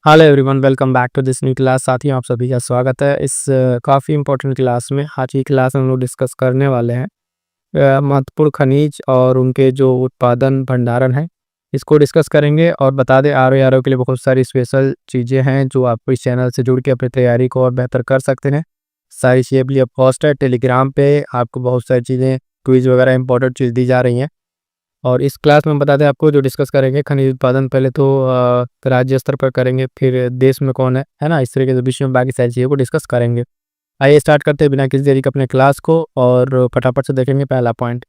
Hello everyone, welcome back to this new class. साथियों, आप सभी का स्वागत है इस काफ़ी इंपॉर्टेंट क्लास में। आज की क्लास में हम लोग डिस्कस करने वाले हैं महत्वपूर्ण खनिज और उनके जो उत्पादन भंडारण है, इसको डिस्कस करेंगे। और बता दें, आर के लिए बहुत सारी स्पेशल चीज़ें हैं जो आप इस चैनल से जुड़ के अपनी तैयारी को और बेहतर कर सकते हैं। सारी चीज़ें भी अब कॉस्ट है। टेलीग्राम पे आपको बहुत सारी चीज़ें, क्विज वगैरह इंपॉर्टेंट चीज़ दी जा रही हैं। और इस क्लास में बता दें आपको, जो डिस्कस करेंगे खनिज उत्पादन, पहले तो राज्य स्तर पर करेंगे, फिर देश में कौन है ना, इस तरीके से विश्व में बाकी सारी चीज़ों को डिस्कस करेंगे। आइए स्टार्ट करते हैं बिना किसी देरी के अपने क्लास को, और फटाफट से देखेंगे पहला पॉइंट।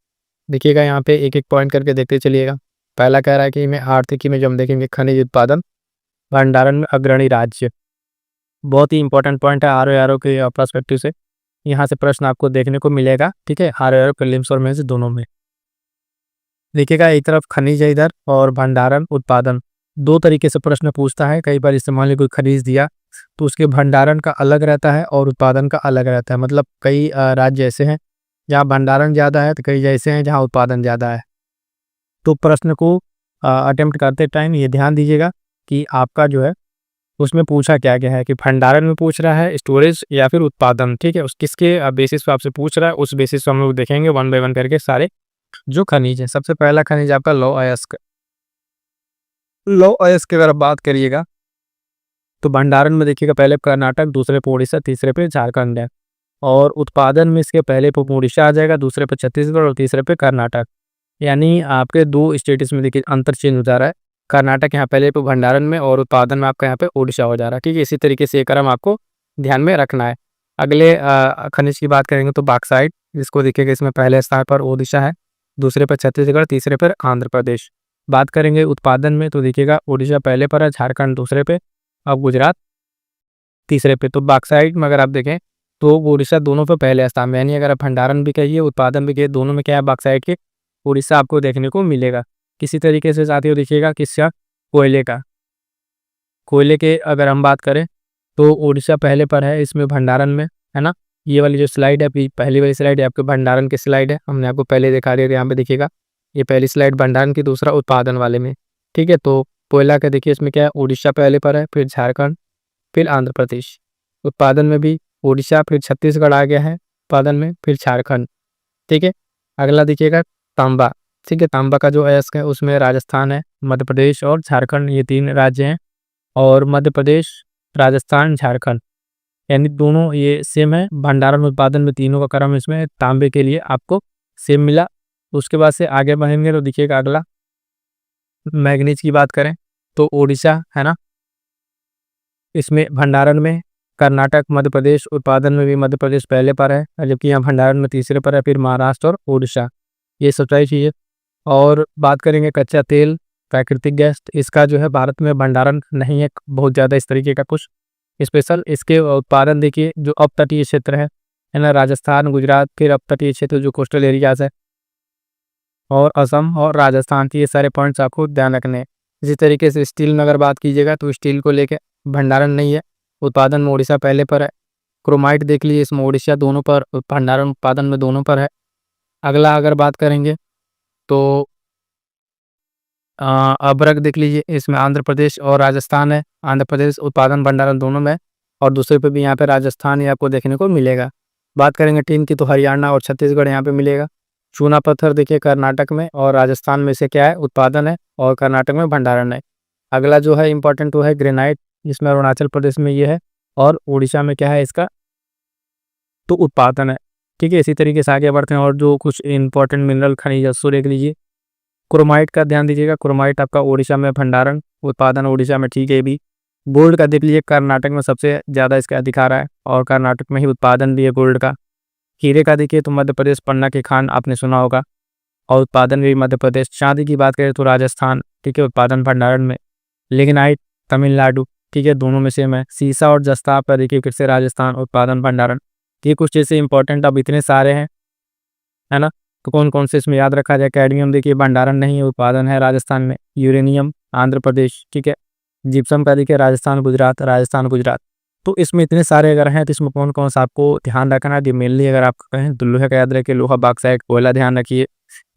देखिएगा यहाँ पे एक एक पॉइंट करके देखते चलिएगा। पहला कह रहा है कि मैं आर्थिकी में जब हम देखेंगे खनिज उत्पादन भंडारण में अग्रणी राज्य। बहुत ही इंपॉर्टेंट पॉइंट है आर के पर्सपेक्टिव से। यहाँ से प्रश्न आपको देखने को मिलेगा, ठीक है, आर प्रीलिम्स और मेंस दोनों में। देखिएगा, एक तरफ खनिज है इधर, और भंडारण उत्पादन दो तरीके से प्रश्न पूछता है। कई बार इस्तेमाल में कोई खनिज दिया तो उसके भंडारण का अलग रहता है और उत्पादन का अलग रहता है। मतलब कई राज्य ऐसे हैं जहाँ भंडारण ज़्यादा है, तो कई ऐसे हैं जहाँ उत्पादन ज़्यादा है। तो प्रश्न को अटेम्प्ट करते टाइम ये ध्यान दीजिएगा कि आपका जो है उसमें पूछा क्या गया है, कि भंडारण में पूछ रहा है, स्टोरेज, या फिर उत्पादन। ठीक है, उस किसके बेसिस पे आपसे पूछ रहा है, उस बेसिस पे हम लोग देखेंगे वन बाय वन करके सारे जो खनिज है। सबसे पहला खनिज आपका लौह अयस्क। लौह अयस्क की अगर आप बात करिएगा तो भंडारण में देखिएगा, पहले कर्नाटक, दूसरे पे उड़ीसा, तीसरे पे झारखंड है। और उत्पादन में इसके पहले पे उड़ीसा आ जाएगा, दूसरे पे छत्तीसगढ़ और तीसरे पे कर्नाटक। यानी आपके दो स्टेट्स में देखिए अंतर चेंज हो जा रहा है। कर्नाटक यहाँ पहले पे भंडारण में, और उत्पादन में आपका यहाँ पे उड़ीसा हो जा रहा है। ठीक है, इसी तरीके से ये क्रम आपको ध्यान में रखना है। अगले खनिज की बात करेंगे तो बॉक्साइट, जिसको देखिएगा इसमें पहले स्थान पर ओडिशा है, दूसरे पर छत्तीसगढ़, तीसरे पर आंध्र प्रदेश। बात करेंगे उत्पादन में तो देखिएगा उड़ीसा पहले पर है, झारखंड दूसरे पे, अब गुजरात तीसरे पे। तो बॉक्साइट में अगर आप देखें तो उड़ीसा दोनों पे पहले स्थान में, यानी अगर आप भंडारण भी कहिए उत्पादन भी कहिए, दोनों में क्या है, बॉक्साइट के उड़ीसा आपको देखने को मिलेगा। किसी तरीके से साथियों देखिएगा किसका, कोयले का। कोयले के अगर हम बात करें तो उड़ीसा पहले पर है इसमें भंडारण में, है ना। ये वाली जो स्लाइड है, पहली वाली स्लाइड है आपके भंडारण की स्लाइड है, हमने आपको पहले दिखा दिया। यहाँ पे देखिएगा, ये पहली स्लाइड भंडारण की, दूसरा उत्पादन वाले में। ठीक है, तो कोयला का देखिए इसमें क्या है, उड़ीसा पहले पर है, फिर झारखंड, फिर आंध्र प्रदेश। उत्पादन में भी उड़ीसा, फिर छत्तीसगढ़ आ गया है उत्पादन में, फिर झारखंड। ठीक है, अगला देखिएगा तांबा। ठीक है, तांबा का जो अयस्क है उसमें राजस्थान है, मध्य प्रदेश और झारखंड, ये तीन राज्य हैं। और मध्य प्रदेश, राजस्थान, झारखंड, यानी दोनों ये सेम है। भंडारण उत्पादन में तीनों का क्रम इसमें तांबे के लिए आपको सेम मिला। उसके बाद से आगे बढ़ेंगे तो देखिएगा अगला मैग्नीज की बात करें तो ओडिशा है ना, इसमें भंडारण में कर्नाटक, मध्य प्रदेश, उत्पादन में भी मध्य प्रदेश पहले पर है, जबकि यहाँ भंडारण में तीसरे पर है, फिर महाराष्ट्र और ओडिशा। ये सब सारी चीज़ें। और बात करेंगे कच्चा तेल, प्राकृतिक गैस, इसका जो है भारत में भंडारण नहीं है बहुत ज़्यादा इस तरीके का कुछ स्पेशल। इसके उत्पादन देखिए जो अपतटीय क्षेत्र है ना, राजस्थान, गुजरात, फिर अपतटीय क्षेत्र जो कोस्टल एरियाज है, और असम और राजस्थान की, ये सारे पॉइंट्स आपको ध्यान रखने हैं। इसी तरीके से स्टील में अगर बात कीजिएगा तो स्टील को लेके भंडारण नहीं है, उत्पादन में उड़ीसा पहले पर है। क्रोमाइट देख लीजिए, इसमें उड़ीसा दोनों पर, भंडारण उत्पादन में दोनों पर है। अगला अगर बात करेंगे तो अभ्रक देख लीजिए, इसमें आंध्र प्रदेश और राजस्थान है। आंध्र प्रदेश उत्पादन भंडारण दोनों में, और दूसरे पे भी यहाँ पे राजस्थान ही आपको देखने को मिलेगा। बात करेंगे टीन की तो हरियाणा और छत्तीसगढ़ यहाँ पे मिलेगा। चूना पत्थर देखिए कर्नाटक में, और राजस्थान में से क्या है, उत्पादन है, और कर्नाटक में भंडारण है। अगला जो है इंपॉर्टेंट वो है ग्रेनाइट, जिसमें अरुणाचल प्रदेश में ये है, और उड़ीसा में क्या है इसका, तो उत्पादन है। ठीक है, इसी तरीके से आगे बढ़ते हैं। और जो कुछ इंपॉर्टेंट मिनरल खनिज उसको देख लीजिए। क्रोमाइट का ध्यान दीजिएगा, क्रोमाइट आपका उड़ीसा में भंडारण, उत्पादन उड़ीसा में। ठीक है, भी गोल्ड का देख लीजिए, कर्नाटक में सबसे ज़्यादा इसका दिखा रहा है, और कर्नाटक में ही उत्पादन भी है गोल्ड का। हीरे का देखिए तो मध्य प्रदेश, पन्ना की खान आपने सुना होगा, और उत्पादन भी मध्य प्रदेश। चांदी की बात करें तो राजस्थान, ठीक है, उत्पादन भंडारण में। लिग्नाइट तमिलनाडु, ठीक है, दोनों में सेम है। सीसा और जस्ता आपका देखिए फिर से राजस्थान, उत्पादन भंडारण। ये कुछ चीज़ें इंपॉर्टेंट, अब इतने सारे हैं, है ना। तो कौन कौन से इसमें याद रखा जाए, कैडमियम देखिए भंडारण नहीं है, उत्पादन है राजस्थान में। यूरेनियम आंध्र प्रदेश, ठीक है। जिप्सम का देखिए राजस्थान गुजरात, राजस्थान गुजरात। तो इसमें इतने सारे अगर हैं तो इसमें कौन कौन सा आपको ध्यान रखना है। मेनली अगर आप कहें तो लोहे का याद रखिए, लोहा, बॉक्साइट, कोयला ध्यान रखिए।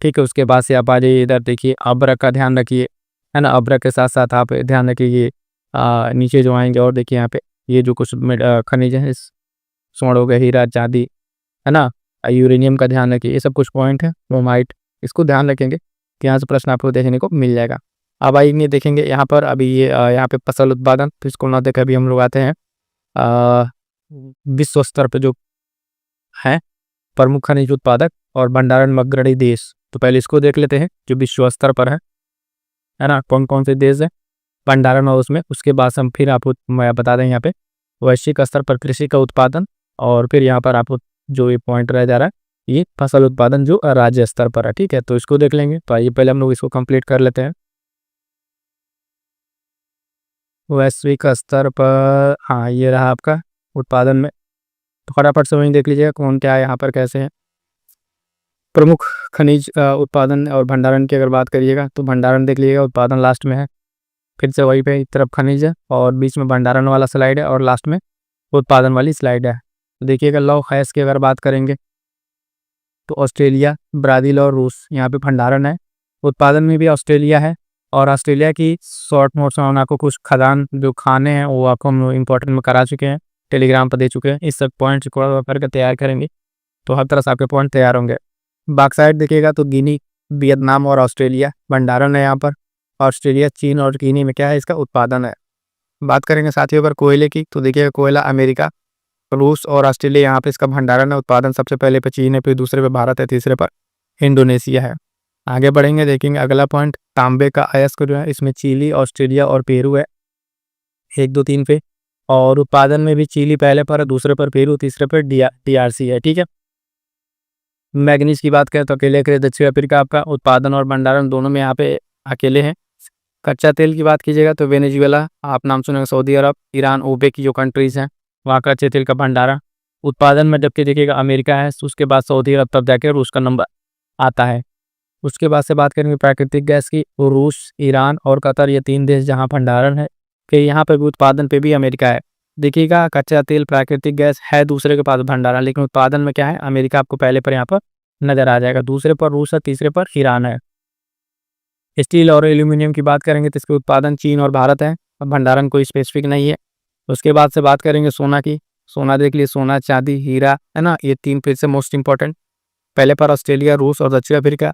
ठीक है, उसके बाद से आप आ जाइए इधर देखिए अभ्रक का ध्यान रखिए, है ना। अभ्रक के साथ साथ आप ध्यान रखिए नीचे जो आएंगे और देखिए यहाँ पे ये जो कुछ खनिज है, इस स्वर्ण हो गया, हीरा, चांदी, है ना, यूरेनियम का ध्यान रखिए। ये सब कुछ पॉइंट है, क्रोमाइट, इसको ध्यान रखेंगे कि यहाँ से प्रश्न आपको देखने को मिल जाएगा। अब आइए देखेंगे यहाँ पर अभी ये यहाँ पे फसल उत्पादन, तो इसको ना देख अभी हम लोग आते हैं विश्व स्तर पे जो है प्रमुख खनिज उत्पादक और भंडारण में अग्रणी देश। तो पहले इसको देख लेते हैं जो विश्व स्तर पर है ना, कौन कौन से देश है भंडारण और उसमें। उसके बाद हम फिर आपको मैं बता दें यहाँ पे वैश्विक स्तर पर कृषि का उत्पादन, और फिर यहाँ पर आपको जो ये पॉइंट रह जा रहा है ये फसल उत्पादन जो राज्य स्तर पर है। ठीक है, तो इसको देख लेंगे। तो आइए पहले हम लोग इसको कंप्लीट कर लेते हैं। वैश्विक स्तर पर, हाँ ये रहा आपका उत्पादन में। तो फटाफट से वहीं देख लीजिएगा कौन क्या है यहाँ पर कैसे है। प्रमुख खनिज उत्पादन और भंडारण की अगर बात करिएगा तो भंडारण देख लीजिएगा, उत्पादन लास्ट में है, फिर से वहीं पे एक तरफ खनिज है और बीच में भंडारण वाला स्लाइड है और लास्ट में उत्पादन वाली स्लाइड है। तो देखिएगा लौ हैश की अगर बात करेंगे तो ऑस्ट्रेलिया, ब्राज़ील और रूस यहाँ पे भंडारण है। उत्पादन में भी ऑस्ट्रेलिया है, और ऑस्ट्रेलिया की शॉर्ट नोट्स में आपको कुछ खदान जो खाने हैं वो आपको हम इंपॉर्टेंट में करा चुके हैं, टेलीग्राम पर दे चुके हैं। इस सब पॉइंट को करके तैयार करेंगे तो हर तरह से आपके पॉइंट तैयार होंगे। बॉक्साइट देखिएगा तो गिनी, वियतनाम और ऑस्ट्रेलिया भंडारण है यहाँ पर। ऑस्ट्रेलिया, चीन और गिनी में क्या है, इसका उत्पादन है। बात करेंगे साथियों अगर कोयले की तो देखिएगा कोयला अमेरिका, रूस और ऑस्ट्रेलिया यहाँ पे इसका भंडारण है। उत्पादन सबसे पहले पे चीन है, फिर दूसरे पे भारत है, तीसरे पर इंडोनेशिया है। आगे बढ़ेंगे देखेंगे अगला पॉइंट तांबे का अयस्क जो है, इसमें चिली, ऑस्ट्रेलिया और पेरू है 1, 2, 3 पे। और उत्पादन में भी चिली पहले पर है, दूसरे पर पेरू, तीसरे पर DRC है। ठीक है, मैग्नीज की बात करें तो अकेले अकेले दक्षिण अफ्रीका आपका उत्पादन और भंडारण दोनों में यहाँ पे अकेले हैं। कच्चा तेल की बात कीजिएगा तो वेनेजुएला, आप नाम सुनेंगे, सऊदी अरब, ईरान, ओपेक की जो कंट्रीज़ हैं वहाँ कच्चे तेल का भंडारण। उत्पादन में जबकि देखिएगा अमेरिका है, उसके बाद सऊदी अरब, तब जाके रूस का नंबर आता है। उसके बाद से बात करेंगे प्राकृतिक गैस की, तो रूस, ईरान और कतर, ये 3 देश जहाँ भंडारण है। फिर यहाँ पर भी उत्पादन पे भी अमेरिका है। देखिएगा कच्चा तेल, प्राकृतिक गैस है दूसरे के पास भंडारण, लेकिन उत्पादन में क्या है, अमेरिका आपको पहले पर यहाँ पर नजर आ जाएगा, दूसरे पर रूस है, तीसरे पर ईरान है। स्टील और एल्यूमिनियम की बात करेंगे तो इसके उत्पादन चीन और भारत है, भंडारण कोई स्पेसिफिक नहीं है। उसके बाद से बात करेंगे सोना की, सोना देख लिए, सोना, चांदी, हीरा, है ना, ये 3 फिर से मोस्ट इंपॉर्टेंट। पहले पर ऑस्ट्रेलिया, रूस और दक्षिण अफ्रीका।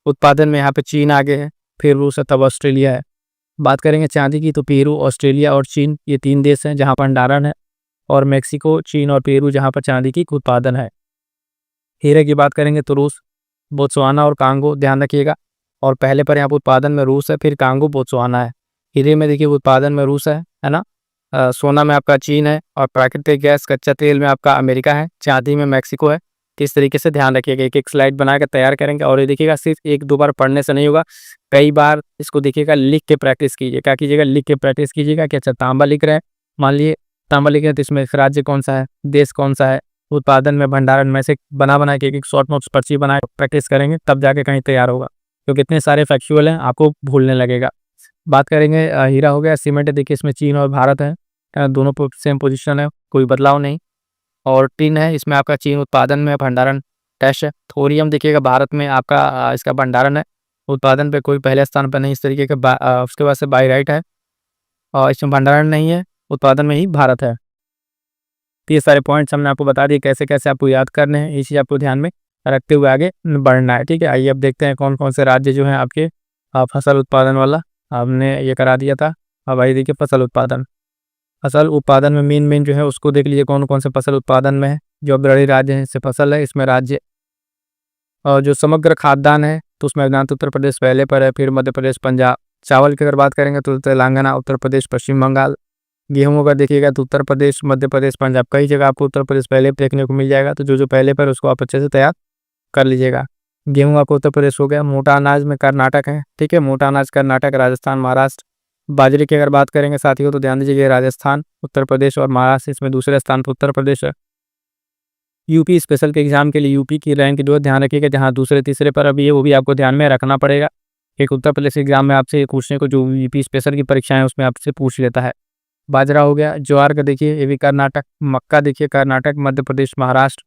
उत्पादन में यहाँ पे चीन आगे है, फिर रूस है, तब ऑस्ट्रेलिया है। बात करेंगे चांदी की तो पेरू, ऑस्ट्रेलिया और चीन, ये 3 देश हैं जहाँ भंडारण है, और मैक्सिको, चीन और पेरू जहाँ पर चांदी की उत्पादन है। हीरे की बात करेंगे तो रूस, बोत्सवाना और कांगो, ध्यान रखिएगा। और पहले पर यहाँ पर उत्पादन में रूस है, फिर कांगो, बोत्सवाना है। हीरे में देखिए उत्पादन में रूस है ना। सोना में आपका चीन है, और प्राकृतिक गैस, कच्चा तेल में आपका अमेरिका है, चांदी में मैक्सिको है। किस तरीके से ध्यान रखिएगा, एक एक स्लाइड बना के तैयार करेंगे। और ये देखिएगा सिर्फ 1-2 बार पढ़ने से नहीं होगा, कई बार इसको देखिएगा लिख के प्रैक्टिस कीजिए। क्या कीजिएगा, लिख के प्रैक्टिस कीजिएगा कि अच्छा तांबा लिख रहे हैं, मान लिए तांबा लिख रहे हैं तो इसमें राज्य कौन सा है, देश कौन सा है, उत्पादन में, भंडारण में, से बना के एक शॉर्ट नोट्स पर्ची बना प्रैक्टिस करेंगे तब जाके कहीं तैयार होगा, क्योंकि इतने सारे फैक्चुअल हैं आपको भूलने लगेगा। बात करेंगे हीरा हो गया, सीमेंट देखिए इसमें चीन और भारत है, दोनों सेम पोजीशन है, कोई बदलाव नहीं। और टिन है, इसमें आपका चीन उत्पादन में, भंडारण डैश है। थोरियम देखिएगा भारत में आपका इसका भंडारण है, उत्पादन पे कोई पहले स्थान पर नहीं, इस तरीके का। उसके बाद से बायराइट है, और इसमें भंडारण नहीं है, उत्पादन में ही भारत है। तो ये सारे पॉइंट्स हमने आपको बता दिए कैसे कैसे आपको याद करने हैं, ये चीज़ आपको ध्यान में रखते हुए आगे बढ़ना है। ठीक है, आइए अब देखते हैं कौन कौन से राज्य जो हैं आपके फसल उत्पादन वाला हमने ये करा दिया था। अब आइए देखिए फसल उत्पादन में मेन जो है उसको देख लीजिए, कौन कौन से फसल उत्पादन में है। जो अग्रणी राज्य है इससे फसल है, इसमें राज्य और जो समग्र खाद्यान्न है तो उसमें उत्तर प्रदेश पहले पर है, फिर मध्य प्रदेश, पंजाब। चावल की अगर बात करेंगे तो तेलंगाना, उत्तर प्रदेश, पश्चिम बंगाल। गेहूँ अगर देखिएगा तो उत्तर प्रदेश, मध्य प्रदेश, पंजाब, कई जगह आपको उत्तर प्रदेश पहले देखने को मिल जाएगा। तो जो पहले पर उसको आप अच्छे से तैयार कर लीजिएगा। गेहूँ आपको उत्तर प्रदेश हो गया। मोटा अनाज में कर्नाटक है, ठीक है, मोटा अनाज कर्नाटक, राजस्थान, महाराष्ट्र। बाजरे की अगर बात करेंगे साथियों तो ध्यान दीजिए राजस्थान, उत्तर प्रदेश और महाराष्ट्र, इसमें दूसरे स्थान पर उत्तर प्रदेश है। यूपी स्पेशल के एग्जाम के लिए यूपी की रैंक जो ध्यान रखिएगा, जहाँ दूसरे तीसरे पर अभी है वो भी आपको ध्यान में रखना पड़ेगा। एक उत्तर प्रदेश एग्जाम में आपसे पूछने को जो यूपी स्पेशल की परीक्षाएं उसमें आपसे पूछ लेता है। बाजरा हो गया, ज्वार का देखिए ये भी कर्नाटक, मक्का देखिए कर्नाटक, मध्य प्रदेश, महाराष्ट्र।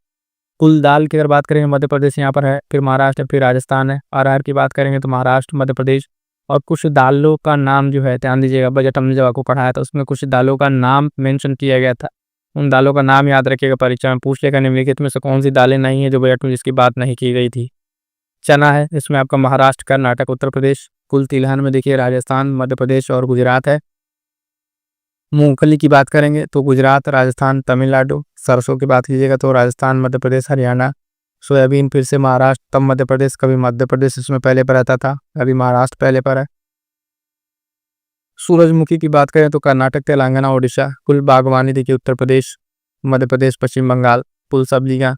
कुल दाल की अगर बात करेंगे मध्य प्रदेश यहाँ पर है, फिर महाराष्ट्र, फिर राजस्थान है। अरहर की बात करेंगे तो महाराष्ट्र, मध्य प्रदेश और कुछ दालों का नाम जो है, ध्यान दीजिएगा, बजट हमने जब आपको पढ़ाया था उसमें कुछ दालों का नाम मेंशन किया गया था। उन दालों का नाम याद रखिएगा, परीक्षा में पूछ लेगा निम्नलिखित में से कौन सी दालें नहीं है जो बजट में जिसकी बात नहीं की गई थी। चना है, इसमें आपका महाराष्ट्र, कर्नाटक, उत्तर प्रदेश। कुल तिलहन में देखिए राजस्थान, मध्य प्रदेश और गुजरात है। मूंगफली की बात करेंगे तो गुजरात, राजस्थान, तमिलनाडु। सरसों की बात कीजिएगा तो राजस्थान, मध्य प्रदेश, हरियाणा। सोयाबीन फिर से महाराष्ट्र, तब मध्य प्रदेश, कभी मध्य प्रदेश इसमें पहले पर आता था, अभी महाराष्ट्र पहले पर है। सूरजमुखी की बात करें तो कर्नाटक, तेलंगाना, ओडिशा। कुल बागवानी देखिए उत्तर प्रदेश, मध्य प्रदेश, पश्चिम बंगाल। फूल सब्जियां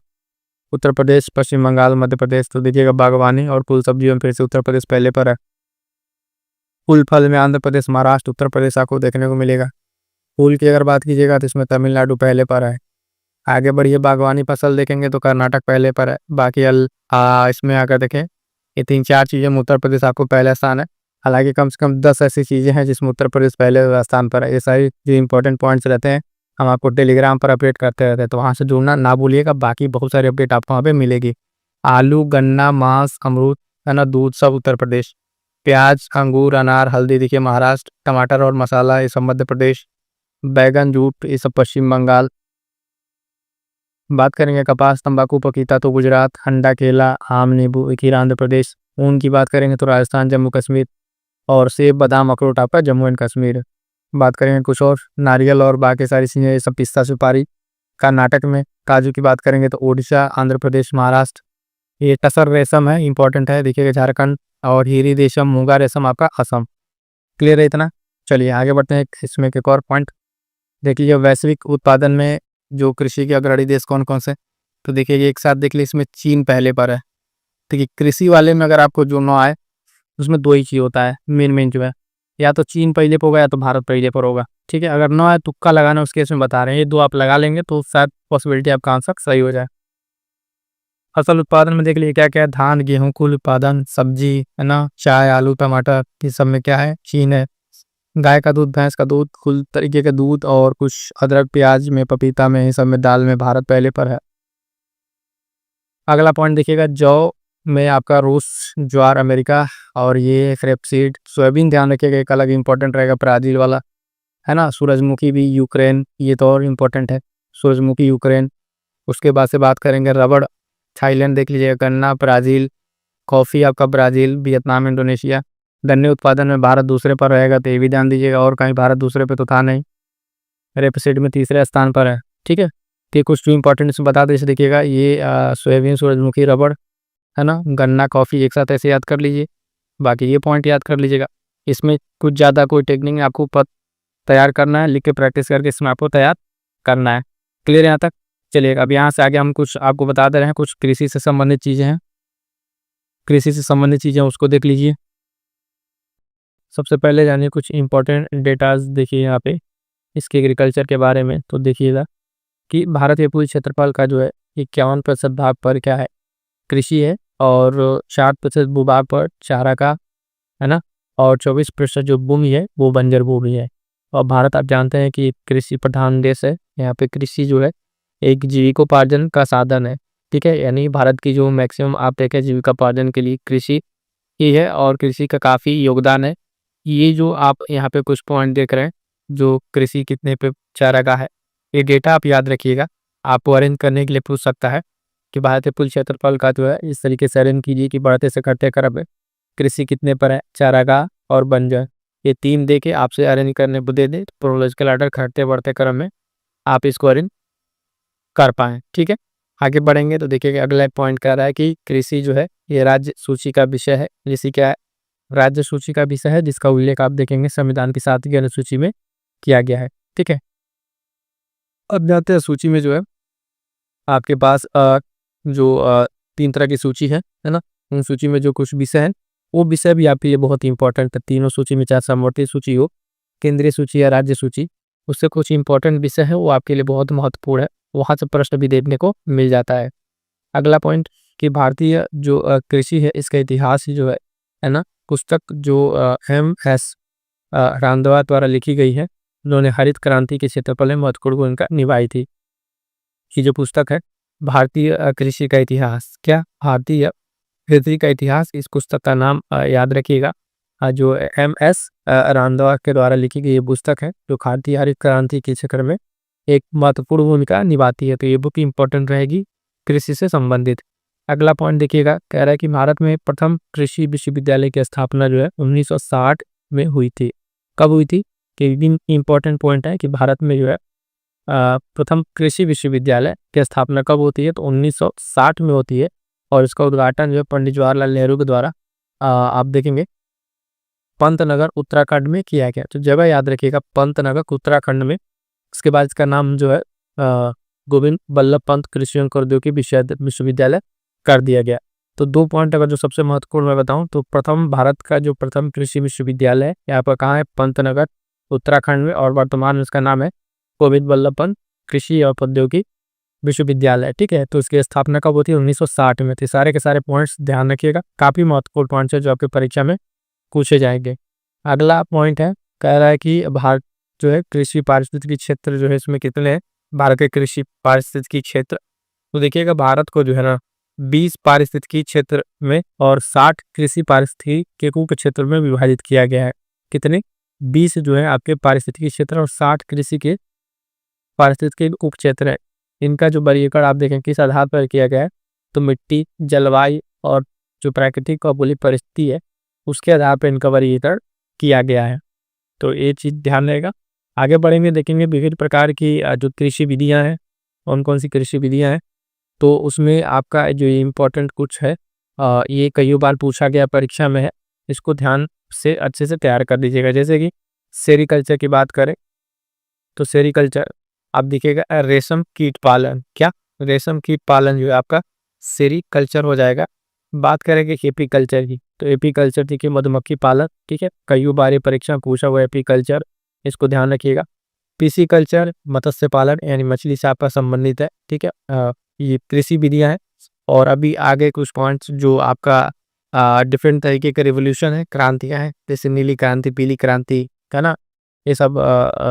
उत्तर प्रदेश, पश्चिम बंगाल, मध्य प्रदेश। तो देखिएगा बागवानी और फूल सब्जियों में फिर से उत्तर प्रदेश पहले पर है। फूल फल में आंध्र प्रदेश, महाराष्ट्र, उत्तर प्रदेश आपको देखने को मिलेगा। फूल की अगर बात कीजिएगा तो इसमें तमिलनाडु पहले पर है। आगे बढ़िए, बागवानी फसल देखेंगे तो कर्नाटक पहले पर है। बाकी इसमें आकर देखें, ये 3-4 चीज़ें में उत्तर प्रदेश आपको पहला स्थान है। हालांकि कम से कम 10 ऐसी चीज़ें हैं जिसमें उत्तर प्रदेश पहले स्थान पर है। ये सारी जो इंपॉर्टेंट पॉइंट्स रहते हैं हम आपको टेलीग्राम पर अपडेट करते रहते हैं, तो वहाँ से जुड़ना ना भूलिएगा। बाकी बहुत सारी अपडेट आपको वहाँ पे मिलेगी। आलू, गन्ना, मांस, अमरूद, है ना, दूध, सब उत्तर प्रदेश। प्याज, अंगूर, अनार, हल्दी देखिए महाराष्ट्र। टमाटर और मसाला ये सब मध्य प्रदेश। बैगन, जूट ये सब पश्चिम बंगाल। बात करेंगे कपास, तंबाकू, पपीता तो गुजरात। अंडा, केला, आम, नींबू ये खीरा आंध्र प्रदेश। ऊन की बात करेंगे तो राजस्थान, जम्मू कश्मीर। और सेब, बादाम, अखरोट आपका जम्मू एंड कश्मीर। बात करेंगे कुछ और, नारियल और बाकी सारी चीज़ें ये सब पिस्ता, सुपारी कर्नाटक में। काजू की बात करेंगे तो ओडिशा, आंध्र प्रदेश, महाराष्ट्र। ये टसर रेशम है, इंपॉर्टेंट है, देखिएगा झारखंड। और हीरी रेशम, मूंगा रेशम आपका असम। क्लियर है इतना? चलिए आगे बढ़ते हैं। इसमें एक और पॉइंट देखिए, वैश्विक उत्पादन में जो कृषि के अग्रणी देश कौन कौन से, तो देखिए एक साथ देख लीजिए, इसमें चीन पहले पर है। देखिए कृषि वाले में अगर आपको जो ना आए उसमें दो ही चीज़ होता है मेन जो है, या तो चीन पहले पर होगा या तो भारत पहले पर होगा। ठीक है, अगर ना आए तुक्का लगाना उस केस में बता रहे हैं, ये दो आप लगा लेंगे तो शायद पॉसिबिलिटी आपका आंसर सही हो जाए। फसल उत्पादन में देख लीजिए क्या क्या है, धान, गेहूं। कुल उत्पादन सब्जी, है ना, चाय, आलू, टमाटर, ये सब में क्या है, चीन है। गाय का दूध, भैंस का दूध, कुल तरीके का दूध और कुछ अदरक, प्याज में, पपीता में, ये सब में, दाल में भारत पहले पर है। अगला पॉइंट देखिएगा, जौ में आपका रूस, ज्वार अमेरिका। और ये रेपसीड, सोयाबीन ध्यान रखिएगा एक अलग इंपॉर्टेंट रहेगा, ब्राजील वाला, है ना। सूरजमुखी भी यूक्रेन, ये तो और इम्पोर्टेंट है, सूरजमुखी यूक्रेन। उसके बाद से बात करेंगे रबड़, थाईलैंड देख लीजिएगा। गन्ना, ब्राज़ील। कॉफ़ी आपका ब्राज़ील, वियतनाम, इंडोनेशिया। गन्ने उत्पादन में भारत दूसरे पर रहेगा, तो ये भी ध्यान दीजिएगा, और कहीं भारत दूसरे पे तो था नहीं। रेपसीड में तीसरे स्थान पर है। ठीक है, तो ये कुछ जो इंपॉर्टेंट इसमें बता दें, देखिएगा ये सोयाबीन, सूरजमुखी, रबड़, है ना, गन्ना, कॉफ़ी एक साथ ऐसे याद कर लीजिए। बाकी ये पॉइंट याद कर लीजिएगा। इसमें कुछ ज़्यादा कोई टेक्निक आपको तैयार करना है, लिख के प्रैक्टिस करके इसमें आपको तैयार करना है। क्लियर यहाँ तक? चलिए अब यहाँ से आगे हम कुछ आपको बता दे रहे हैं, कुछ कृषि से संबंधित चीज़ें हैं। कृषि से संबंधित चीज़ें उसको देख लीजिए। सबसे पहले जानिए कुछ इंपॉर्टेंट डेटाज देखिए यहाँ पे इसके एग्रीकल्चर के बारे में। तो देखिएगा कि भारत के पूरे क्षेत्रफल का जो है 51% भाग पर क्या है, कृषि है। और 60% भूभाग पर चारा का, है ना। और 24% जो भूमि है वो बंजर भूमि है। और भारत आप जानते हैं कि कृषि प्रधान देश है। यहाँ पे कृषि जो है एक जीविकोपार्जन का साधन है। ठीक है, यानी भारत की जो मैक्सिमम आप देखें जीविकोपार्जन के लिए कृषि ही है, और कृषि का काफ़ी योगदान है। ये जो आप यहाँ पे कुछ पॉइंट देख रहे हैं, जो कृषि कितने पे चारागाह है, ये डेटा आप याद रखिएगा। आपको अरेंज करने के लिए पूछ सकता है कि भारत के कुल क्षेत्रफल का जो है इस तरीके से अरेंज कीजिए कि बढ़ते से घटते क्रम में कृषि कितने पर है, चारागाह और बंजर, ये 3 दे के आपसे अरेंज करने को दे दे, प्रोलॉजिकल आर्डर घटते बढ़ते क्रम में आप इसको अरेंज कर पाएँ। ठीक है, आगे बढ़ेंगे तो देखिए अगला पॉइंट कह रहा है कि कृषि जो है ये राज्य सूची का विषय है। कृषि क्या है, राज्य सूची का विषय है, जिसका उल्लेख आप देखेंगे संविधान की 7वीं अनुसूची में किया गया है। ठीक है, अब जाते हैं सूची में जो है आपके पास जो 3 तरह की सूची है ना। उन सूची में जो कुछ विषय है वो विषय भी आपके लिए बहुत इंपॉर्टेंट है। तीनों सूची में चाहे समवर्ती सूची हो, केंद्रीय सूची या राज्य सूची, उससे कुछ इंपॉर्टेंट विषय है वो आपके लिए बहुत महत्वपूर्ण है, वहाँ से प्रश्न भी देखने को मिल जाता है। अगला पॉइंट कि भारतीय जो कृषि है इसका इतिहास जो है ना, पुस्तक जो M.S. रामदवा द्वारा लिखी गई है, उन्होंने हरित क्रांति के क्षेत्रफल में महत्वपूर्ण भूमिका निभाई थी। ये जो पुस्तक है भारतीय कृषि का इतिहास, क्या भारतीय कृषि का इतिहास, इस पुस्तक का नाम याद रखिएगा। जो एम.एस. रांधवा के द्वारा लिखी गई ये पुस्तक है, जो भारतीय हरित क्रांति के चक्र में एक महत्वपूर्ण भूमिका निभाती है। तो ये बुक इम्पोर्टेंट रहेगी कृषि से संबंधित। अगला पॉइंट देखिएगा, कह रहा है कि भारत में प्रथम कृषि विश्वविद्यालय की स्थापना जो है 1960 में हुई थी। कब हुई थी? कि इम्पोर्टेंट पॉइंट है कि भारत में जो है प्रथम कृषि विश्वविद्यालय की स्थापना कब होती है? तो 1960 में होती है। और इसका उद्घाटन जो है पंडित जवाहरलाल नेहरू के द्वारा आप देखेंगे पंतनगर उत्तराखंड में किया गया। तो जगह याद रखिएगा, पंतनगर उत्तराखंड में। इसके बाद इसका नाम जो है गोविंद बल्लभ पंत कृषि एवं प्रौद्योगिकी विश्वविद्यालय कर दिया गया। तो 2 पॉइंट अगर जो सबसे महत्वपूर्ण मैं बताऊं तो प्रथम भारत का जो प्रथम कृषि विश्वविद्यालय है यहाँ पर कहाँ है? पंतनगर उत्तराखंड में। और वर्तमान में इसका नाम है गोविंद बल्लभ पंत कृषि और प्रौद्योगिकी विश्वविद्यालय। ठीक है, तो इसकी स्थापना कब होती है? 1960 में। तो सारे के सारे पॉइंट्स ध्यान रखिएगा, काफी महत्वपूर्ण पॉइंट्स है जो आपकी परीक्षा में पूछे जाएंगे। अगला पॉइंट है, कह रहा है कि भारत जो है कृषि पारिस्थितिकी क्षेत्र जो है इसमें कितने हैं? भारत के कृषि पारिस्थितिकी क्षेत्र, तो देखिएगा भारत को जो है ना 20 पारिस्थितिकी क्षेत्र में और 60 कृषि पारिस्थितिकी के क्षेत्र में विभाजित किया गया है। कितने? 20 जो है आपके पारिस्थितिकी क्षेत्र और 60 कृषि के पारिस्थितिकी उप क्षेत्र है। इनका जो वर्गीकरण आप देखें किस आधार पर किया गया है? तो मिट्टी, जलवायु और जो प्राकृतिक और भौगोलिक परिस्थिति है उसके आधार पर इनका वर्गीकरण किया गया है। तो ये चीज़ ध्यान रहेगा। आगे बढ़ेंगे, देखेंगे विभिन्न प्रकार की जो कृषि विधियां हैं, कौन कौन सी कृषि विधियां हैं। तो उसमें आपका जो इम्पोर्टेंट कुछ है ये कई बार पूछा गया परीक्षा में है, इसको ध्यान से अच्छे से तैयार कर लीजिएगा। जैसे कि सेरीकल्चर की बात करें तो सेरीकल्चर आप देखिएगा रेशम कीट पालन। क्या? रेशम कीट पालन जो है आपका सेरीकल्चर हो जाएगा। बात करेंगे एपीकल्चर की, तो एपीकल्चर देखिए मधुमक्खी पालन। ठीक है, कई बार ये परीक्षा पूछा हुआ है एपीकल्चर, इसको ध्यान रखिएगा। पिसीकल्चर मत्स्य पालन यानी मछली से आपका संबंधित है। ठीक है, ये कृषि विधियां हैं। और अभी आगे कुछ पॉइंट्स जो आपका डिफरेंट तरीके के रिवोल्यूशन है, क्रांतियां हैं, जैसे नीली क्रांति, पीली क्रांति, है ना, ये सब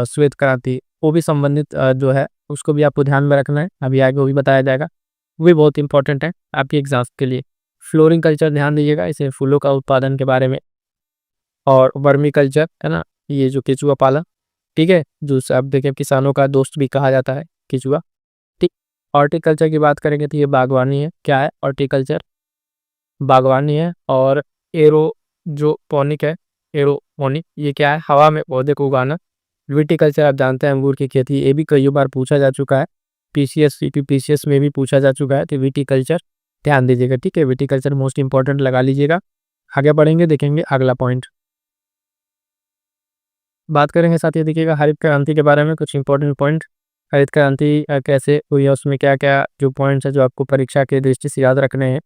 श्वेत क्रांति, वो भी संबंधित जो है उसको भी आपको ध्यान में रखना है। अभी आगे वो भी बताया जाएगा, वो भी बहुत इंपॉर्टेंट है आपके एग्जाम्स के लिए। फ्लोरिंग कल्चर ध्यान दीजिएगा, इसे फूलों का उत्पादन के बारे में। और वर्मी कल्चर है ना, ये जो केचुआ पालन। ठीक है, जो आप देखें किसानों का दोस्त भी कहा जाता है केचुआ। ठीक, हॉर्टिकल्चर की बात करेंगे तो ये बागवानी है। क्या है? हॉर्टिकल्चर बागवानी है। और एरो जो पोनिक है, एरोपोनिक, ये क्या है? हवा में पौधे को उगाना। विटिकल्चर आप जानते हैं अंगूर की खेती, ये भी कई बार पूछा जा चुका है, पीसीएस सीपीपीसीएस में भी पूछा जा चुका है। तो विटिकल्चर ध्यान दीजिएगा। ठीक है, विटिकल्चर मोस्ट इंपॉर्टेंट लगा लीजिएगा। आगे बढ़ेंगे, देखेंगे अगला पॉइंट, बात करेंगे साथ ही देखिएगा हरित क्रांति के बारे में कुछ इंपॉर्टेंट पॉइंट। हरित क्रांति कैसे हुई है, उसमें क्या क्या जो पॉइंट्स है जो आपको परीक्षा की दृष्टि से याद रखने हैं।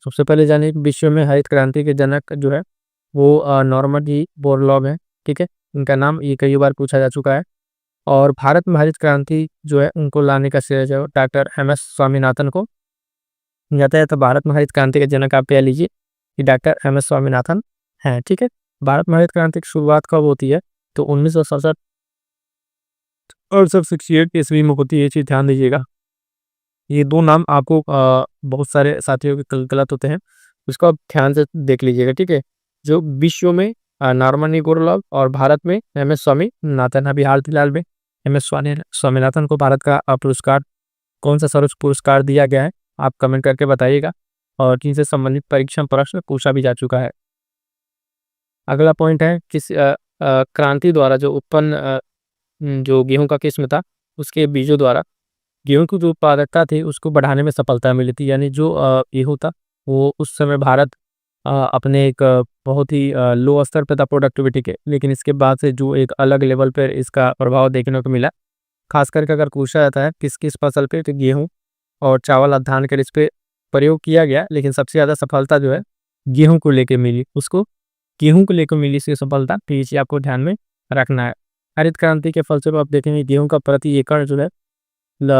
सबसे पहले जानिए विश्व में हरित क्रांति के जनक जो है वो नॉर्मन जी बोरलॉग है। ठीक है, इनका नाम ये कई बार पूछा जा चुका है। और भारत में हरित क्रांति जो है उनको लाने का श्रेय जो डॉक्टर एम.एस. स्वामीनाथन को जाता है। तो भारत में हरित क्रांति के जनक आप कह लीजिए कि डॉक्टर एम.एस. स्वामीनाथन हैं। ठीक है, भारत में हरित क्रांति की शुरुआत कब होती है? तो 1967 और 68 ईस्वी में होती है। ये चीज़ ध्यान दीजिएगा। ये 2 नाम आपको बहुत सारे साथियों के गलत होते हैं, उसको आप ध्यान से देख लीजिएगा। ठीक है, जो विश्व में नॉर्मन बोरलॉग और भारत में एम.एस. स्वामीनाथन। अभी हाल फिलहाल में एम.एस. स्वामीनाथन को भारत का पुरस्कार, कौन सा सर्वोच्च पुरस्कार दिया गया है, आप कमेंट करके बताइएगा। और जिनसे संबंधित परीक्षा प्रश्न पूछा भी जा चुका है। अगला पॉइंट है किस क्रांति द्वारा जो उत्पन्न जो गेहूं का किस्म था उसके बीजों द्वारा गेहूं की जो उत्पादकता थी उसको बढ़ाने में सफलता मिली थी। यानी जो गेहूं था वो उस समय भारत अपने एक बहुत ही लो स्तर पे था प्रोडक्टिविटी के, लेकिन इसके बाद से जो एक अलग लेवल पर इसका प्रभाव देखने को मिला। खास करके अगर पूछा जाता है किस किस फसल पे, तो गेहूँ और चावल, धान के इस पे प्रयोग किया गया, लेकिन सबसे ज़्यादा सफलता जो है गेहूँ को लेके मिली। उसको गेहूं को लेकर मिली सी सफलता, तो ये चीज आपको ध्यान में रखना है। हरित क्रांति के फलस्वरूप आप देखेंगे गेहूं का प्रति एकड़ जो है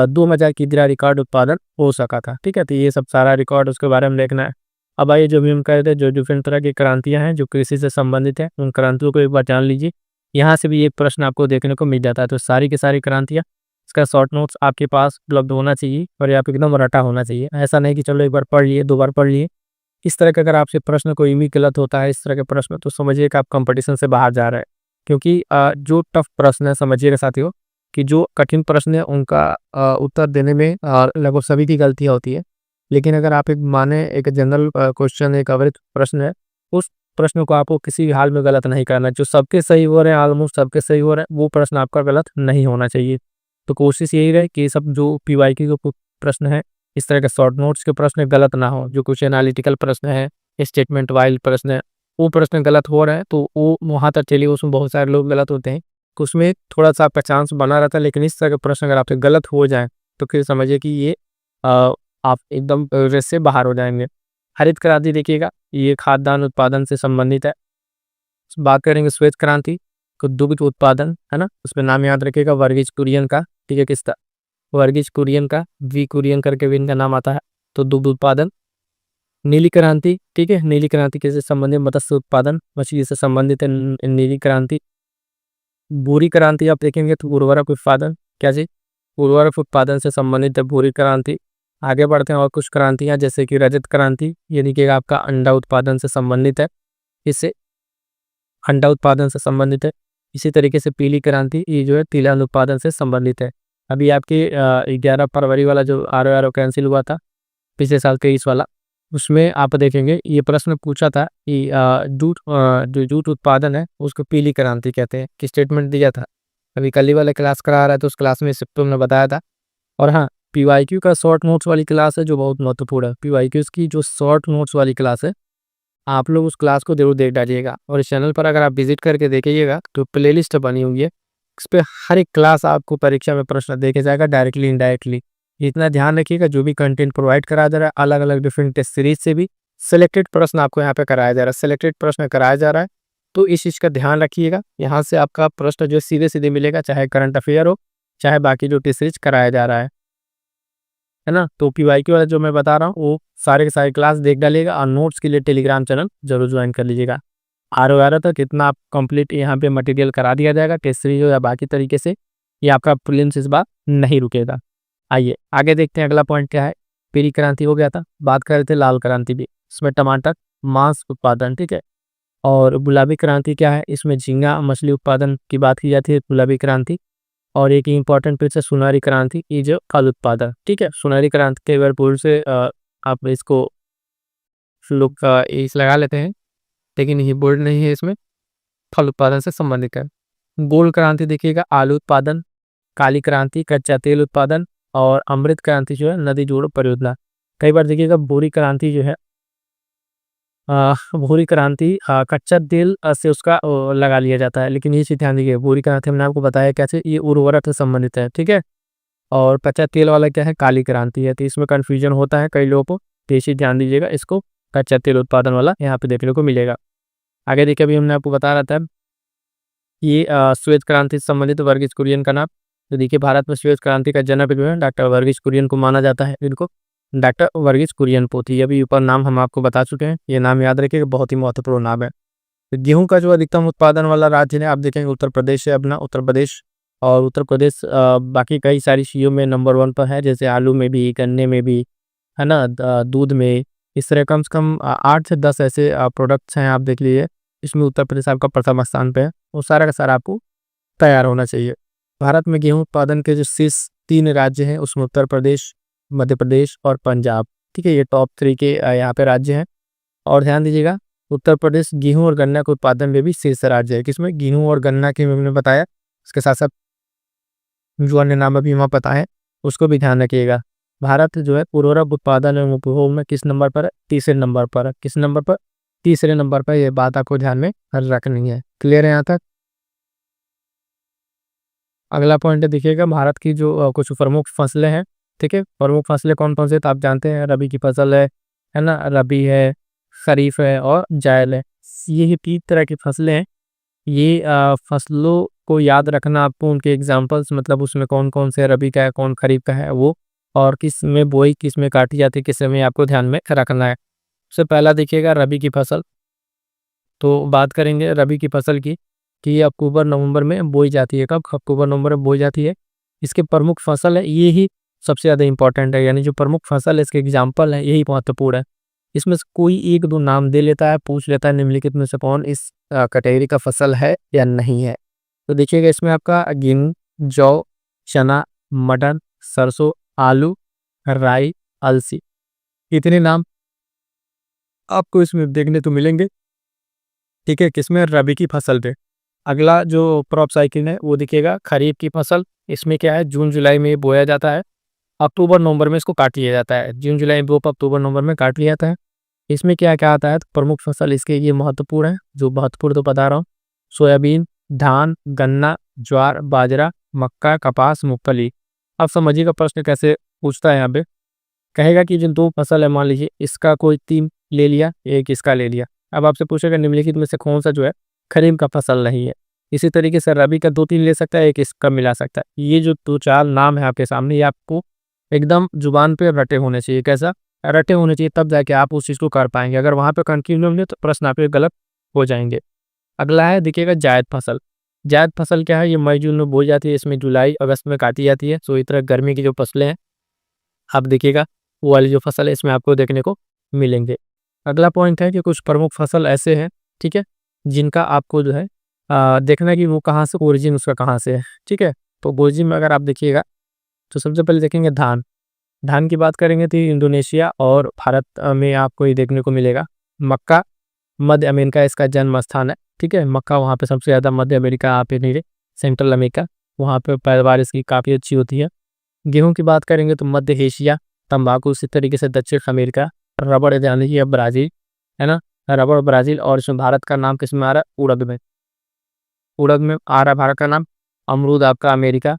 2000 किग्रा रिकॉर्ड उत्पादन हो सका था। ठीक है, तो ये सब सारा रिकॉर्ड उसके बारे में देखना है। अब आइए जो भी हम कह रहे थे, जो डिफरेंट तरह की क्रांतियां हैं जो कृषि से संबंधित है, उन क्रांतियों को एक बार जान लीजिए। यहाँ से भी एक प्रश्न आपको देखने को मिल जाता है। तो सारी की सारी क्रांतियाँ, इसका शॉर्ट नोट्स आपके पास उपलब्ध होना चाहिए और ये आप एकदम रटा होना चाहिए। ऐसा नहीं कि चलो एक बार पढ़ लिए, 2 बार पढ़ लिए, इस तरह का अगर आपसे प्रश्न कोई भी गलत होता है इस तरह के प्रश्न, तो समझिए कि आप कंपटीशन से बाहर जा रहे हैं। क्योंकि जो टफ प्रश्न है, समझिएगा साथियों, कि जो कठिन प्रश्न है उनका उत्तर देने में लगभग सभी की गलतियाँ होती है। लेकिन अगर आप एक माने एक जनरल क्वेश्चन, एक एवरेज प्रश्न है, उस प्रश्न को आपको किसी भी हाल में गलत नहीं करना है। जो सबके सही हो रहे हैं, ऑलमोस्ट सबके सही हो रहे हैं, वो प्रश्न आपका गलत नहीं होना चाहिए। तो कोशिश यही रहे कि सब जो पीवाईक्यू के प्रश्न है, इस तरह के शॉर्ट नोट्स के प्रश्न गलत ना हो। जो कुछ एनालिटिकल प्रश्न है, स्टेटमेंट वाइज प्रश्न है, वो प्रश्न गलत हो रहे हैं तो वो वहाँ तक चलिए, उसमें बहुत सारे लोग गलत होते हैं, तो उसमें थोड़ा-सा आपका चांस बना रहता है। लेकिन इस तरह के प्रश्न अगर आपसे गलत हो जाएँ, तो फिर समझिए कि ये आप एकदम रेस से बाहर हो जाएँगे। हरित क्रांति देखिएगा, ये खाद्यान्न उत्पादन से संबंधित है। बात करेंगे श्वेत क्रांति, तो दुग्ध उत्पादन, है ना? उसमें नाम याद रखिएगा वर्गीज कुरियन का, ठीक है? किसका? वर्गीज कुरियन का, वी कुरियन करके भी इनका नाम आता है। तो दुग्ध उत्पादन। नीली क्रांति, ठीक है? नीली क्रांति किससे संबंधित? मत्स्य उत्पादन, मछली से संबंधित है नीली क्रांति। भूरी क्रांति आप देखेंगे तो उर्वरक उत्पादन, क्या चीज? उर्वरक उत्पादन से संबंधित है भूरी क्रांति। आगे बढ़ते हैं और कुछ क्रांतियां, जैसे कि रजत क्रांति, ये देखिए आपका अंडा उत्पादन से संबंधित है, इससे अंडा उत्पादन से संबंधित है। इसी तरीके से पीली क्रांति, ये जो है तिलहन उत्पादन से संबंधित है। अभी आपके 11 फरवरी वाला जो RO कैंसिल हुआ था, पिछले साल 23 वाला, उसमें आप देखेंगे ये प्रश्न पूछा था कि जो जूट उत्पादन है उसको पीली क्रांति कहते हैं, कि स्टेटमेंट दिया था। अभी कल ही वाला क्लास करा रहा है तो उस क्लास में इस पे हमने बताया था। और हाँ, पीवाईक्यू का शॉर्ट नोट्स वाली क्लास है जो बहुत महत्वपूर्ण है। पीवाईक्यूज की जो शॉर्ट नोट्स वाली क्लास है, आप लोग उस क्लास को जरूर देख डालिएगा। और इस चैनल पर अगर आप विजिट करके देखिएगा तो प्लेलिस्ट बनी हुई है, इस पे हर एक क्लास आपको परीक्षा में प्रश्न देखे जाएगा, डायरेक्टली इनडायरेक्टली। इतना ध्यान रखिएगा, जो भी कंटेंट प्रोवाइड कराया जा रहा है, अलग अलग डिफरेंट टेस्ट सीरीज से भी सिलेक्टेड प्रश्न आपको यहाँ पे कराया जा रहा है, सिलेक्टेड प्रश्न कराया जा रहा है। तो इस चीज़ का ध्यान रखिएगा, यहाँ से आपका प्रश्न जो सीधे सीधे मिलेगा, चाहे करंट अफेयर हो, चाहे बाकी जो टेस्ट सीरीज कराया जा रहा है ना? तो पीवाईक्यू वाला जो मैं बता रहा हूँ वो सारे के सारे क्लास देख डालिएगा, और नोट्स के लिए टेलीग्राम चैनल जरूर ज्वाइन कर लीजिएगा। RO तक इतना आप कंप्लीट यहाँ पे मटेरियल करा दिया जाएगा, टेस्ट सीरीज हो या बाकी तरीके से, ये आपका प्रीलिम्स इस बार नहीं रुकेगा। आइए आगे देखते हैं, अगला पॉइंट क्या है। पीली क्रांति हो गया था, बात कर रहे थे लाल क्रांति भी, इसमें टमाटर मांस उत्पादन, ठीक है। और गुलाबी क्रांति क्या है? इसमें झींगा मछली उत्पादन की बात की जाती है, गुलाबी क्रांति। और एक इंपॉर्टेंट फिर से सुनहरी क्रांति, ये जो फल उत्पादन, ठीक है। सुनहरी क्रांति के अगर पूर्ण से आप इसको लोग इस लगा लेते हैं, लेकिन ये बोल्ड नहीं है, इसमें फल उत्पादन से संबंधित है। गोल्ड क्रांति देखिएगा आलू उत्पादन, काली क्रांति कच्चा तेल उत्पादन, और अमृत क्रांति जो है नदी जोड़ो परियोजना। कई बार देखिएगा भूरी क्रांति जो है, भूरी क्रांति कच्चा तेल से उसका लगा लिया जाता है, लेकिन ये चीज़ ध्यान दीजिए, भूरी क्रांति हमने आपको बताया कैसे, ये उर्वरक से संबंधित है, ठीक है। और कच्चा तेल वाला क्या है? काली क्रांति है। तो इसमें कन्फ्यूजन होता है कई लोगों को, तो ये चीज़ ध्यान दीजिएगा, इसको कच्चा तेल उत्पादन वाला यहाँ पे देखने को मिलेगा। आगे देखिए, अभी हमने आपको बता रहा था ये श्वेत क्रांति से संबंधित वर्गीज कुरियन का नाम। तो देखिए, भारत में श्वेत क्रांति का जनक जो है डॉक्टर वर्गीज कुरियन को माना जाता है, इनको डॉक्टर वर्गीज कुरियन पोथी, अभी ऊपर नाम हम आपको बता चुके हैं, ये नाम याद रखिएगा, बहुत ही महत्वपूर्ण नाम है। तो गेहूं का जो अधिकतम उत्पादन वाला राज्य है, आप देखेंगे उत्तर प्रदेश है अपना, उत्तर प्रदेश। और उत्तर प्रदेश बाकी कई सारी चीज़ों में नंबर 1 पर है, जैसे आलू में भी, गन्ने में भी, है ना, दूध में। इस तरह कम से कम 8 से 10 ऐसे प्रोडक्ट्स हैं, आप देख लीजिए, इसमें उत्तर प्रदेश आपका प्रथम स्थान पे है। वो सारा का सारा आपको तैयार होना चाहिए। भारत में गेहूं उत्पादन के जो शीर्ष 3 राज्य हैं, उसमें उत्तर प्रदेश, मध्य प्रदेश और पंजाब, ठीक है। ये टॉप 3 के यहाँ पे राज्य हैं। और ध्यान दीजिएगा, उत्तर प्रदेश गेहूं और गन्ना के उत्पादन में भी शीर्ष राज्य है, किसमें? गेहूं और गन्ना के मैंने बताया, इसके साथ साथ जो अन्य नाम अभी वहाँ पता है उसको भी ध्यान रखिएगा। भारत जो है उर्वरक उत्पादन एवं उपभोग में किस नंबर पर है? तीसरे नंबर पर है। किस नंबर पर? तीसरे नंबर पर। यह बात आपको ध्यान में रखनी है। क्लियर है यहाँ तक? अगला पॉइंट देखिएगा, भारत की जो कुछ प्रमुख फसलें हैं, ठीक है। प्रमुख फसलें कौन कौन से? तो आप जानते हैं, रबी की फसल है ना, रबी है, खरीफ है और जायद है। ये 3 तरह की फसलें हैं। ये फसलों को याद रखना आपको, उनके एग्जाम्पल्स, मतलब उसमें कौन कौन से रबी का है, कौन खरीफ का है, वो, और किस में बोई, किस में काटी जाती है, किस में आपको ध्यान में रखना है। सबसे पहला देखिएगा रबी की फसल। तो बात करेंगे रबी की फसल की, कि ये अक्टूबर नवंबर में बोई जाती है। कब? अक्टूबर नवंबर में बोई जाती है। इसके प्रमुख फसल है, ये ही सबसे ज़्यादा इंपॉर्टेंट है, यानी जो प्रमुख फसल है, इसके एग्जाम्पल है, यही महत्वपूर्ण है। इसमें से कोई एक दो नाम दे लेता है, पूछ लेता है निम्नलिखित में से कौन इस कैटेगरी का फसल है या नहीं है। तो देखिएगा इसमें आपका गेहूँ, जौ, चना, मटर, सरसों, आलू, राई, अलसी, इतने नाम आपको इसमें देखने को मिलेंगे। ठीक है, किसमें? रबी की फसल पे। अगला जो क्रॉप साइकिल है वो देखिएगा खरीफ की फसल। इसमें क्या है, जून जुलाई में बोया जाता है, अक्टूबर नवंबर में इसको काट लिया जाता है। जून जुलाई में बो अक्टूबर नवंबर में काट लिया जाता है। इसमें क्या क्या आता है, तो प्रमुख फसल इसके ये महत्वपूर्ण है, जो महत्वपूर्ण तो बता रहा हूँ। सोयाबीन, धान, गन्ना, ज्वार, बाजरा, मक्का, कपास, मूंगफली। अब समझिएगा प्रश्न कैसे पूछता है यहाँ पे। कहेगा कि जो दो फसल है, मान लीजिए इसका कोई 3 ले लिया, एक इसका ले लिया। अब आपसे पूछेगा निम्नलिखित में से कौन सा जो है खरीफ का फसल नहीं है। इसी तरीके से रबी का 2-3 ले सकता है, एक इसका मिला सकता है। ये जो 2-4 नाम है आपके सामने, ये आपको एकदम जुबान पे रटे होने चाहिए। कैसा? रटे होने चाहिए, तब जाके आप उस चीज़ को कर पाएंगे। अगर वहाँ पे कंफ्यूजन होंगे तो प्रश्न आपके गलत हो जाएंगे। अगला है देखिएगा जायद फसल। जायद फसल क्या है, ये मई जून में बोई जाती है, इसमें जुलाई अगस्त में काटी जाती है। सो इस तरह गर्मी की जो फसलें हैं, आप देखिएगा वो वाली जो फसल है इसमें आपको देखने को मिलेंगे। अगला पॉइंट है कि कुछ प्रमुख फसल ऐसे हैं, ठीक है, जिनका आपको जो है देखना है कि वो कहाँ से, ओरिजिन उसका कहाँ से है। ठीक है, तो ओरिजिन में अगर आप देखिएगा तो सबसे पहले देखेंगे धान। धान की बात करेंगे तो ये इंडोनेशिया और भारत में आपको ये देखने को मिलेगा। मक्का, मध्य अमेरिका इसका जन्म स्थान है। ठीक है, मक्का वहाँ पे सबसे ज़्यादा मध्य अमेरिका, आप नहीं, सेंट्रल अमेरिका, वहाँ पे पैदावार इसकी काफ़ी अच्छी होती है। गेहूं की बात करेंगे तो मध्य एशिया, तंबाकू इसी तरीके से दक्षिण अमेरिका, रबड़ ध्यान दीजिए ब्राज़ील, है ना, रबड़ ब्राज़ील। और इसमें भारत का नाम किस में आ रहा है? उड़द में। उड़द में आ रहा है भारत का नाम। अमरूद आपका अमेरिका,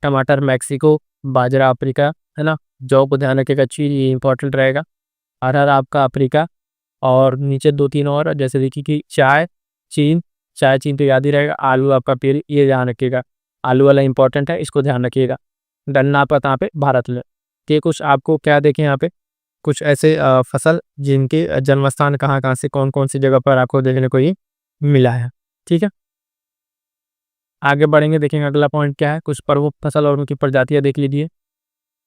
टमाटर मैक्सिको, बाजरा अफ्रीका, है ना। जौ को ध्यान रखिएगा, चीज ये इंपॉर्टेंट रहेगा। अरहर आपका अफ्रीका। और नीचे 2-3 और जैसे देखिए कि चाय चीन, चाय चीन तो याद ही रहेगा। आलू आपका पेड़, ये ध्यान रखिएगा, आलू वाला इंपॉर्टेंट है, इसको ध्यान रखिएगा। गन्ना आपका कहाँ पे? भारत में। ये कुछ आपको क्या देखें यहाँ पे, कुछ ऐसे फसल जिनके जन्म स्थान कहाँ कहाँ से, कौन कौन सी जगह पर आपको देखने को ये मिला है। ठीक है, आगे बढ़ेंगे, देखेंगे अगला पॉइंट क्या है। कुछ प्रमुख फसल और उनकी प्रजातियां देख लीजिए।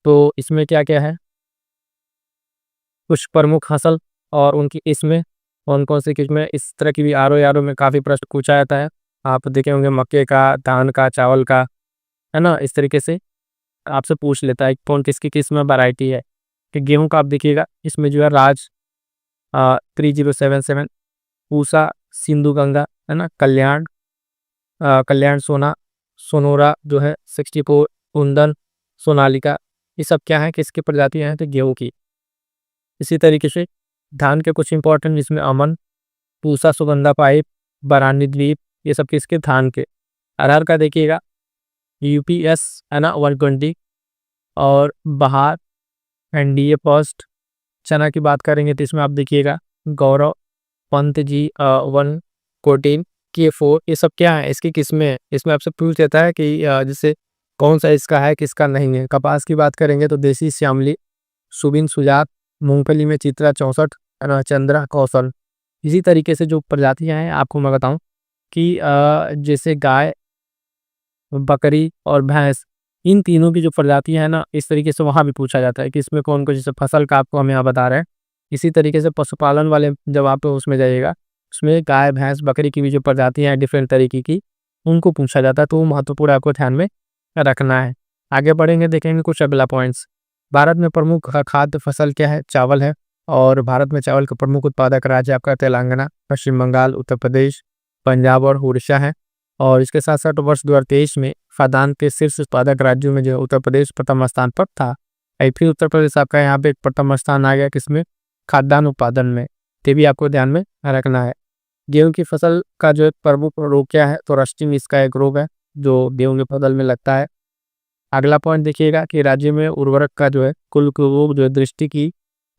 तो इसमें क्या क्या है, कुछ प्रमुख फसल और उनकी इसमें कौन कौन सी किस्में, इस तरह की भी आर ओ में काफ़ी प्रश्न पूछा जाता है। आप देखे होंगे मक्के का, धान का, चावल का, है ना, इस तरीके से आपसे पूछ लेता है कौन किसकी किस में वैरायटी है। कि गेहूं का आप देखिएगा, इसमें जो है राज 3077, पूसा, सिंधु गंगा, है ना, कल्याण, कल्याण सोना, सोनोरा जो है 64, कुंदन, सोनालिका, ये सब क्या है, किसकी प्रजातियां हैं? तो गेहूं की। इसी तरीके से धान के कुछ इंपॉर्टेंट, जिसमें अमन, पूसा, सुगंधा पाइप, बरानी द्वीप, ये सब किसके? धान के। अरहर का देखिएगा यूपीएस, है ना, 120, और बहार, एनडीए फर्स्ट। चना की बात करेंगे तो इसमें आप देखिएगा गौरव, पंत जी 114, K4, ये सब क्या है, इसकी किस्में हैं। इसमें आपसे पूछ लेता है कि जैसे कौन सा इसका है, किसका नहीं है। कपास की बात करेंगे तो देसी श्यामली, सुबिन सुजात, मूंगफली में चित्रा 64, है ना, चंद्रा कौशल। इसी तरीके से जो प्रजातियां हैं आपको मैं बताऊं कि जैसे गाय, बकरी और भैंस, इन तीनों की जो प्रजातियां हैं ना, इस तरीके से वहां भी पूछा जाता है कि इसमें कौन कौन, जैसे फसल का आपको हम यहाँ बता रहे हैं। इसी तरीके से पशुपालन वाले जब आप उसमें जाइएगा, उसमें गाय, भैंस, बकरी की भी जो प्रजातियां हैं डिफरेंट तरीके की, उनको पूछा जाता है। तो वो महत्वपूर्ण आपको ध्यान में रखना है। आगे बढ़ेंगे, देखेंगे कुछ अगला पॉइंट्स। भारत में प्रमुख खाद्य फसल क्या है? चावल है। और भारत में चावल का प्रमुख उत्पादक राज्य आपका तेलंगाना, पश्चिम बंगाल, उत्तर प्रदेश, पंजाब और उड़ीसा है। और इसके साथ साथ वर्ष 2023 में खाद्यान्न के शीर्ष उत्पादक राज्यों में जो है उत्तर प्रदेश प्रथम स्थान पर था। फिर उत्तर प्रदेश आपका यहाँ पे प्रथम स्थान आ गया किसमें? खाद्यान्न उत्पादन में। ये भी आपको ध्यान में रखना है। गेहूं की फसल का जो एक प्रमुख रोग क्या है? तो रस्टिंग इसका एक रोग है जो गेहूं की फसल में लगता है। अगला पॉइंट देखिएगा कि राज्य में उर्वरक का जो है कुल रोग जो है दृष्टि की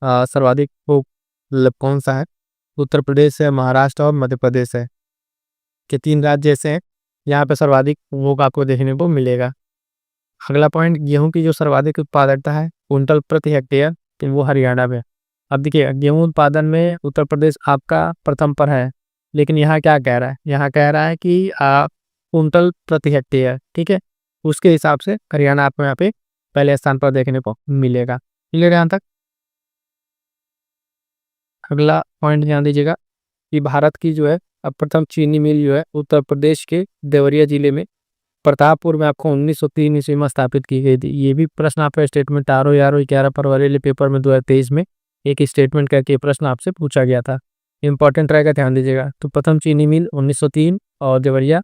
सर्वाधिक रोग मतलब कौन सा है? उत्तर प्रदेश है, महाराष्ट्र और मध्य प्रदेश है, के 3 राज्य ऐसे हैं यहाँ पे सर्वाधिक रोग आपको देखने को मिलेगा। अगला पॉइंट, गेहूं की जो सर्वाधिक उत्पादकता है क्विंटल प्रति हेक्टेयर, तो वो हरियाणा में। अब देखिए गेहूं उत्पादन में उत्तर प्रदेश आपका प्रथम पर है, लेकिन यहाँ क्या कह रहा है? यहाँ कह रहा है कि क्विंटल प्रति हेक्टेयर, ठीक है, उसके हिसाब से हरियाणा आपको यहाँ पे पहले स्थान पर देखने को मिलेगा। क्लियर है यहाँ तक? अगला पॉइंट ध्यान दीजिएगा कि भारत की जो है अब प्रथम चीनी मिल जो है उत्तर प्रदेश के देवरिया जिले में प्रतापपुर में आपको 1903 ईस्वी में स्थापित की गई थी। ये भी प्रश्न आपका स्टेटमेंट आर ओ 11 फरवरी वाले पेपर में 2023 में एक स्टेटमेंट करके प्रश्न आपसे पूछा गया था। इंपॉर्टेंट रहेगा, ध्यान दीजिएगा। तो प्रथम चीनी मिल 1903 और देवरिया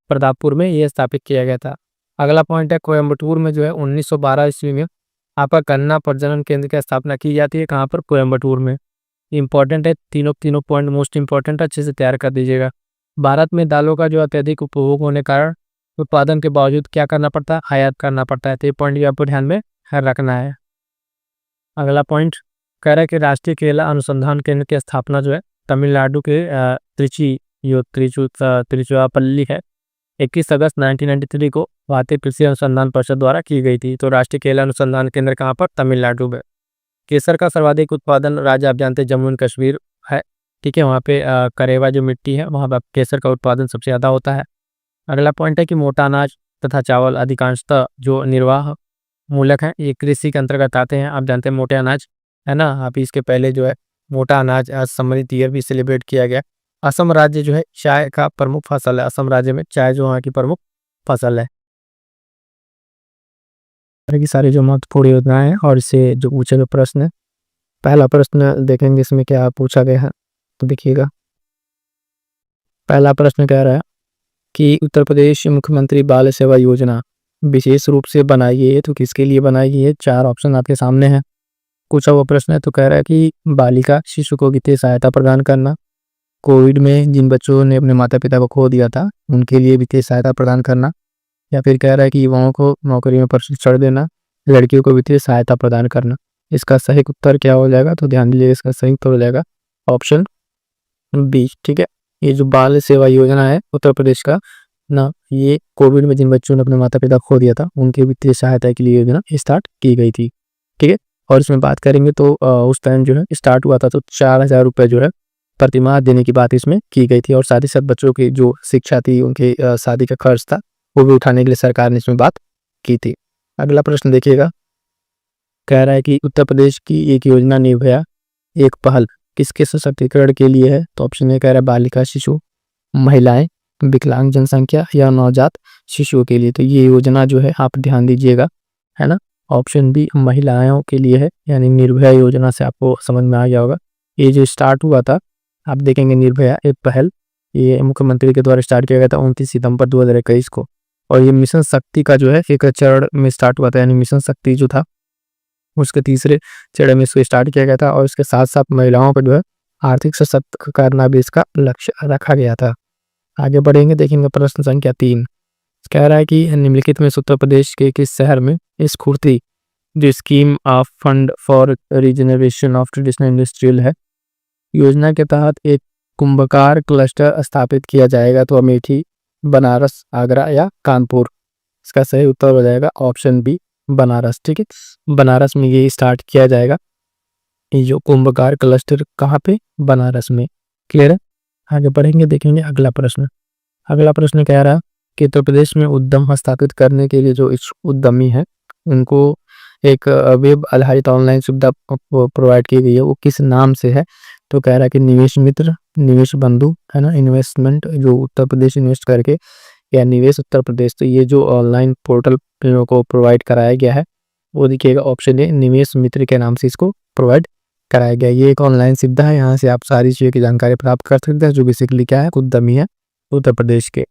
प्रतापपुर में ये स्थापित किया गया था। अगला पॉइंट है कोयम्बटूर में जो है 1912 ईस्वी में आपका गन्ना प्रजनन केंद्र की स्थापना की जाती है। कहाँ पर? कोयम्बटूर में। इंपॉर्टेंट है, तीनों पॉइंट मोस्ट इंपॉर्टेंट, अच्छे से तैयार कर दीजिएगा। भारत में दालों का जो अत्यधिक उपभोग होने के कारण उत्पादन के बावजूद क्या करना पड़ता है? आयात करना पड़ता है। तो ये पॉइंट भी आपको ध्यान में रखना है। अगला पॉइंट कह रहा है कि राष्ट्रीय केला अनुसंधान केंद्र की स्थापना जो है तमिलनाडु के तिरुचिरापल्ली है 21 अगस्त 1993 को भारतीय कृषि अनुसंधान परिषद द्वारा की गई थी। तो राष्ट्रीय केला अनुसंधान केंद्र कहाँ पर? तमिलनाडु में। केसर का सर्वाधिक उत्पादन राज्य आप जानते हैं जम्मू एंड कश्मीर है, ठीक है। वहाँ पे करेवा जो मिट्टी है वहाँ पर केसर का उत्पादन सबसे ज़्यादा होता है। अगला पॉइंट है कि मोटा अनाज तथा चावल अधिकांशतः जो निर्वाह मूलक हैं ये कृषि के अंतर्गत आते हैं। आप जानते हैं मोटे अनाज है ना, आप इसके पहले जो है मोटा अनाज आज सम्मानित ईयर भी सेलिब्रेट किया गया। असम राज्य जो है चाय का प्रमुख फसल है। असम राज्य में चाय जो वहाँ की प्रमुख फसल है। की सारी जो महत्वपूर्ण योजनाएं हैं और इससे जो पूछे गए प्रश्न है, पहला प्रश्न देखेंगे इसमें क्या पूछा गया है। तो देखिएगा, पहला प्रश्न कह रहा है कि उत्तर प्रदेश मुख्यमंत्री बाल सेवा योजना विशेष रूप से बनाई गई है, तो किसके लिए बनाई गई है? 4 ऑप्शन आपके सामने हैं। पूछा हुआ प्रश्न है, तो कह रहा है कि बालिका शिशु को वित्तीय सहायता प्रदान करना, कोविड में जिन बच्चों ने अपने माता पिता को खो दिया था उनके लिए वित्तीय सहायता प्रदान करना, या फिर कह रहा है कि युवाओं को नौकरी में प्रशिक्षण देना, लड़कियों को वित्तीय सहायता प्रदान करना। इसका सही उत्तर क्या हो जाएगा? तो ध्यान दीजिए, इसका सही उत्तर हो जाएगा ऑप्शन बी, ठीक है। ये जो बाल सेवा योजना है उत्तर प्रदेश का ना, ये कोविड में जिन बच्चों ने अपने माता पिता खो दिया था उनकी वित्तीय सहायता के लिए योजना स्टार्ट की गई थी, ठीक है। और इसमें बात करेंगे तो उस टाइम जो है स्टार्ट हुआ था तो 4,000 रुपये जो है प्रतिमाह देने की बात इसमें की गई थी। और साथ ही साथ बच्चों की जो शिक्षा थी, उनके शादी का खर्च था, वो भी उठाने के लिए सरकार ने इसमें बात की थी। अगला प्रश्न देखिएगा, कह रहा है कि उत्तर प्रदेश की एक योजना निर्भया एक पहल किसके सशक्तिकरण के लिए है? तो ऑप्शन ए कह रहा है बालिका शिशु, महिलाएं, विकलांग जनसंख्या या नवजात शिशुओं के लिए। तो ये योजना जो है आप ध्यान दीजिएगा, है ना, ऑप्शन बी महिलाओं के लिए है, यानी निर्भया योजना से आपको समझ में आ गया होगा। ये जो स्टार्ट हुआ था, आप देखेंगे निर्भया एक पहल, ये मुख्यमंत्री के द्वारा स्टार्ट किया गया था 29 सितंबर 2021 को। और ये मिशन शक्ति का जो है एक चरण में स्टार्ट हुआ था, यानी मिशन शक्ति जो था उसके तीसरे चरण में इसको स्टार्ट किया गया था। और इसके साथ साथ महिलाओं पर जो है आर्थिक सशक्त करना भी इसका लक्ष्य रखा गया था। आगे बढ़ेंगे, देखेंगे प्रश्न संख्या 3। कह रहा है कि निम्नलिखित में उत्तर प्रदेश के किस शहर में स्फूर्ति जो scheme of fund for regeneration of traditional industrial है योजना के तहत एक कुंभकार क्लस्टर स्थापित किया जाएगा? तो अमेठी, बनारस, आगरा या कानपुर। इसका सही उत्तर हो जाएगा ऑप्शन बी बनारस, ठीक है। बनारस में ये स्टार्ट किया जाएगा, ये जो कुंभकार क्लस्टर कहाँ पे? बनारस में। क्लियर है? आगे बढ़ेंगे, देखेंगे अगला प्रश्न। अगला प्रश्न कह रहा है कि उत्तर प्रदेश में उद्यम स्थापित करने के लिए जो उद्यमी है उनको एक वेब आधारित ऑनलाइन सुविधा प्रोवाइड की गई है, वो किस नाम से है? तो कह रहा है कि निवेश मित्र, निवेश बंधु, है ना, इन्वेस्टमेंट जो उत्तर प्रदेश इन्वेस्ट करके, या निवेश उत्तर प्रदेश। तो ये जो ऑनलाइन पोर्टल को प्रोवाइड कराया गया है वो देखिएगा ऑप्शन ए निवेश मित्र के नाम से इसको प्रोवाइड कराया गया। ये एक ऑनलाइन सुविधा है, यहाँ से आप सारी चीज़ों की जानकारी प्राप्त कर सकते हैं जो बेसिकली क्या है, उद्यमी है उत्तर प्रदेश के।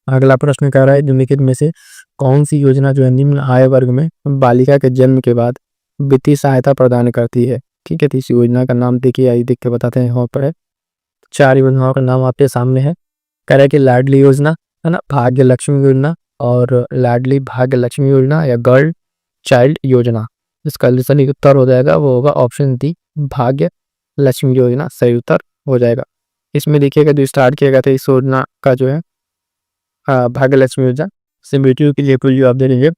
अगला प्रश्न कह रहा है निम्नलिखित में से कौन सी योजना जो है निम्न आय वर्ग में बालिका के जन्म के बाद वित्तीय सहायता प्रदान करती है? ठीक है, तो इस योजना का नाम देखिए, आइए देख के बताते हैं। यहाँ पर है 4 योजनाओं का नाम आपके सामने है। कह रहा है कि लाडली योजना, है ना, भाग्य लक्ष्मी योजना, और लाडली भाग्य लक्ष्मी योजना, या गर्ल चाइल्ड योजना। इसका सही उत्तर हो जाएगा वो होगा ऑप्शन डी भाग्य लक्ष्मी योजना, सही उत्तर हो जाएगा। इसमें देखिएगा जो स्टार्ट किया गया था इस योजना का जो है भाग्य लक्ष्मी योजना से बेटियों के लिए कुल आप दे देंगे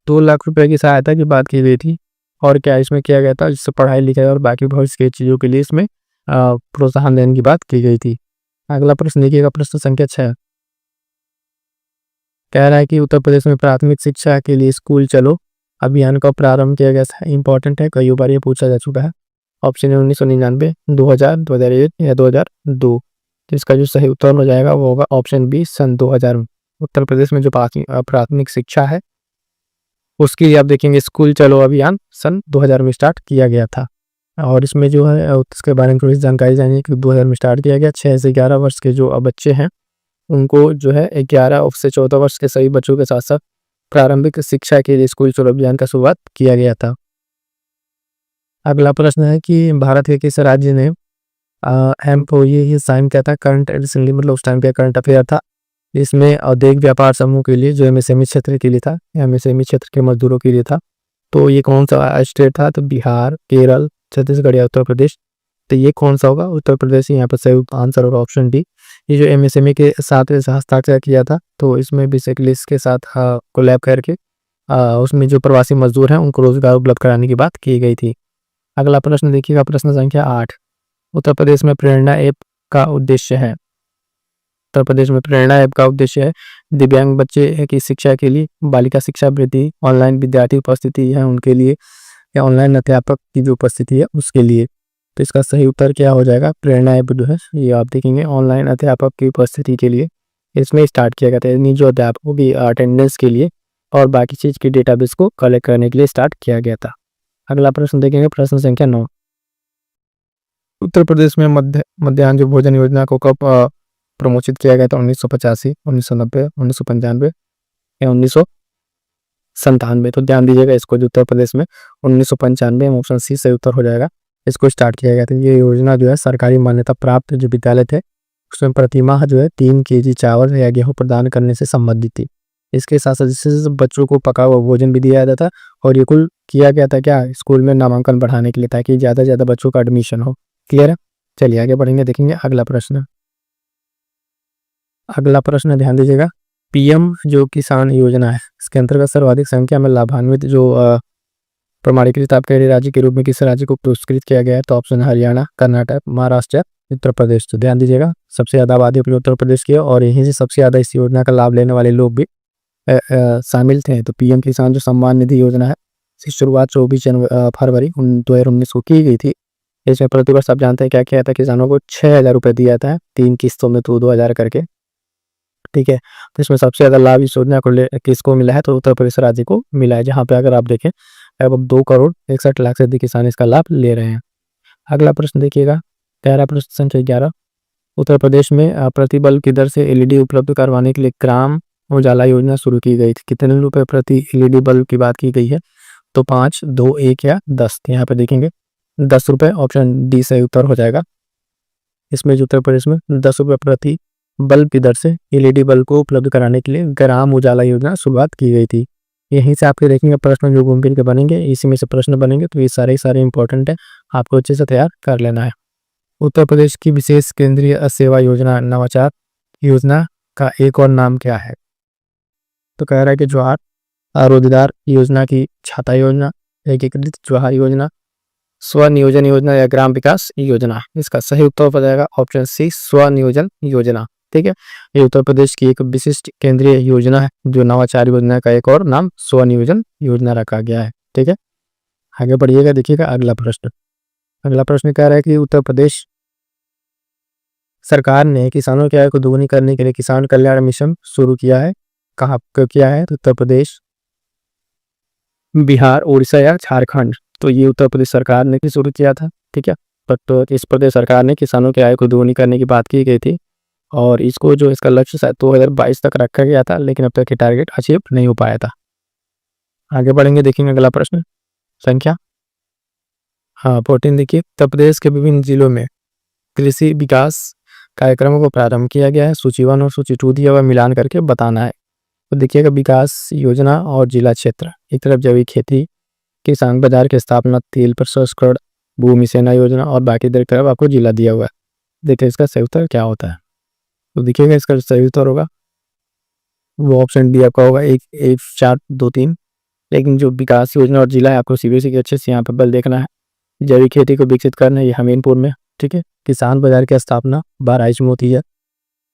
2 लाख रुपए की सहायता की बात की गई थी। और क्या इसमें किया गया था, जिससे पढ़ाई लिखाई और बाकी भविष्य की चीज़ों के लिए इसमें प्रोत्साहन देने की बात की गई थी। अगला प्रश्न देखिएगा, प्रश्न संख्या 6। कह रहा है कि उत्तर प्रदेश में प्राथमिक शिक्षा के लिए स्कूल चलो अभियान का प्रारंभ किया गया था? इंपॉर्टेंट है, कई बार ये पूछा जा चुका है। ऑप्शन है 1999, 2000, 2001 या 2002। तो इसका जो सही उत्तर हो जाएगा वो होगा ऑप्शन बी, सन 2000 में। उत्तर प्रदेश में जो प्राथमिक शिक्षा है उसके लिए आप देखेंगे स्कूल चलो अभियान सन 2000 में स्टार्ट किया गया था। और इसमें जो है उसके बारे में थोड़ी जानकारी जानिए कि 2000 में स्टार्ट किया गया। 6 से 11 वर्ष के जो बच्चे हैं उनको जो है 11 से 14 वर्ष के सभी बच्चों के साथ साथ प्रारंभिक शिक्षा के लिए स्कूल चलो अभियान का शुरुआत किया गया था। अगला प्रश्न है कि भारत के किस राज्य ने एमओयू साइन किया था? करंट रिसेंटली, मतलब उस टाइम पे करंट अफेयर था। इसमें औद्योगिक व्यापार समूह के लिए जो एमएसएमई क्षेत्र के लिए था, एमएसएमई क्षेत्र के मजदूरों के लिए था। तो ये कौन सा स्टेट था? तो बिहार, केरल, छत्तीसगढ़ या उत्तर प्रदेश। तो ये कौन सा होगा? उत्तर प्रदेश। यहाँ पर सही आंसर होगा ऑप्शन डी। ये जो एमएसएमई के साथ हस्ताक्षर किया था, तो इसमें बेसिकली इसके साथ कोलैब करके उसमें जो प्रवासी मजदूर हैं उनको रोजगार उपलब्ध कराने की बात की गई थी। अगला प्रश्न देखिएगा, प्रश्न संख्या 8। उत्तर प्रदेश में प्रेरणा ऐप का उद्देश्य है? उत्तर प्रदेश में प्रेरणा ऐप का उद्देश्य है दिव्यांग बच्चे की शिक्षा के लिए, बालिका शिक्षा वृद्धि, ऑनलाइन विद्यार्थी उपस्थिति है उनके लिए, या ऑनलाइन अध्यापक की जो उपस्थिति है उसके लिए। तो इसका सही उत्तर क्या हो जाएगा? प्रेरणा ऐप जो है ये आप देखेंगे ऑनलाइन अध्यापक की उपस्थिति के लिए इसमें स्टार्ट किया गया था, यानी जो अध्यापकों की अटेंडेंस के लिए और बाकी चीज़ की डेटाबेस को कलेक्ट करने के लिए स्टार्ट किया गया था। अगला प्रश्न देखेंगे, प्रश्न संख्या 9। उत्तर प्रदेश में मध्याह्न जो भोजन योजना को कब प्रमोचित किया गया था? 1985, 1990, 1995 या 1997। तो ध्यान दीजिएगा इसको, जो उत्तर प्रदेश में 1995 में ऑप्शन सी सही उत्तर हो जाएगा। इसको स्टार्ट किया गया था। ये योजना जो है सरकारी मान्यता प्राप्त जो विद्यालय थे उसमें प्रतिमाह जो है 3 केजी चावल या गेहूं प्रदान करने से संबंधित थी। इसके साथ साथ जिससे बच्चों को पका हुआ भोजन भी दिया जाता था। और ये कुल किया गया था क्या? स्कूल में नामांकन बढ़ाने के लिए, ताकि ज़्यादा से ज़्यादा बच्चों का एडमिशन हो। क्लियर है? चलिए आगे बढ़ेंगे, देखेंगे अगला प्रश्न। अगला प्रश्न ध्यान दीजिएगा, पीएम जो किसान योजना है इसके अंतर्गत सर्वाधिक संख्या में लाभान्वित जो प्रमाणीकृत आपके राज्य के रूप में किस राज्य को पुरस्कृत किया गया है? तो ऑप्शन हरियाणा, कर्नाटक, महाराष्ट्र, उत्तर प्रदेश। तो ध्यान दीजिएगा सबसे ज़्यादा आबादी अपने उत्तर प्रदेश की है और यहीं से सबसे ज़्यादा इस योजना का लाभ लेने वाले लोग भी शामिल थे। तो पीएम किसान जो सम्मान निधि योजना है इसकी शुरुआत 24 फरवरी 2019 को की गई थी। इसमें प्रतिवर्ष आप जानते हैं क्या किया था? किसानों को 6,000 रुपये दिया था 3 किस्तों में, तो 2,000 करके। ठीक है, तो इसमें सबसे ज़्यादा लाभ इस योजना को किसको मिला है? तो उत्तर प्रदेश राज्य को मिला है, जहाँ पे अगर आप देखें अब 2,61,00,000 से अधिक किसान इसका लाभ ले रहे हैं। अगला प्रश्न देखिएगा, 11 प्रश्न संख्या 11। उत्तर प्रदेश में प्रति बल्ब की दर से एलईडी उपलब्ध करवाने के लिए ग्राम उजाला योजना शुरू की गई थी। कितने रुपए प्रति एलईडी बल्ब की बात की गई है? तो 5, 2, 1 या 10। यहाँ पे देखेंगे 10 रुपये, ऑप्शन डी सही उत्तर हो जाएगा। इसमें जो उत्तर प्रदेश में 10 रुपये प्रति बल्ब की दर से एलईडी बल्ब को उपलब्ध कराने के लिए ग्राम उजाला योजना शुरुआत की गई थी। यहीं से आपके देखेंगे प्रश्न जो घूम फिर के बनेंगे, इसी में से प्रश्न बनेंगे। तो ये सारे इंपॉर्टेंट है, आपको अच्छे से तैयार कर लेना है। उत्तर प्रदेश की विशेष केंद्रीय सेवा योजना नवाचार योजना का एक और नाम क्या है? तो कह रहा है कि ज्वार रोजगार योजना की छाता योजना, एकीकृत ज्वार योजना, स्वनियोजन योजना या ग्राम विकास योजना। इसका सही उत्तर हो जाएगा ऑप्शन सी, स्वनियोजन योजना। ठीक है, ये उत्तर प्रदेश की एक विशिष्ट केंद्रीय योजना है जो नवाचार योजना का एक और नाम स्वनियोजन योजना रखा गया है। ठीक है, आगे बढ़िएगा, देखिएगा अगला प्रश्न। अगला प्रश्न कह रहा है कि उत्तर प्रदेश सरकार ने किसानों की आय को दोगुनी करने के लिए किसान कल्याण मिशन शुरू किया है। कहाँ किया है? तो उत्तर प्रदेश, बिहार, उड़ीसा या झारखंड। तो ये उत्तर प्रदेश सरकार ने भी शुरू किया था। ठीक है, तो इस प्रदेश सरकार ने किसानों की आय को दोगुनी करने की बात की गई थी और इसको जो इसका लक्ष्य शायद 2022 तक रखा गया था, लेकिन अब तक ये टारगेट अचीव नहीं हो पाया था। आगे बढ़ेंगे, देखेंगे अगला प्रश्न संख्या 14। देखिए, उत्तर प्रदेश के विभिन्न जिलों में कृषि विकास कार्यक्रमों को प्रारंभ किया गया है। सूची 1 और सूची 2 दिया हुआ मिलान करके बताना है। तो देखिएगा, विकास योजना और जिला क्षेत्र, एक तरफ जैविक खेती, किसान बाजार की स्थापना, तेल प्रसंस्करण, भूमि सेना योजना और बाकी तरफ आपको जिला दिया हुआ है। देखिए इसका सही उत्तर क्या होता है? तो देखिएगा इसका सही उत्तर होगा वो ऑप्शन डी आपका होगा 1, 1, 4, 2, 3। लेकिन जो विकास योजना और जिला है आपको सीबीएसई के अच्छे से यहाँ पर बल देखना है। जैविक खेती को विकसित करना ये हमीरपुर में। ठीक है, किसान बाजार की स्थापना बहराइच में होती है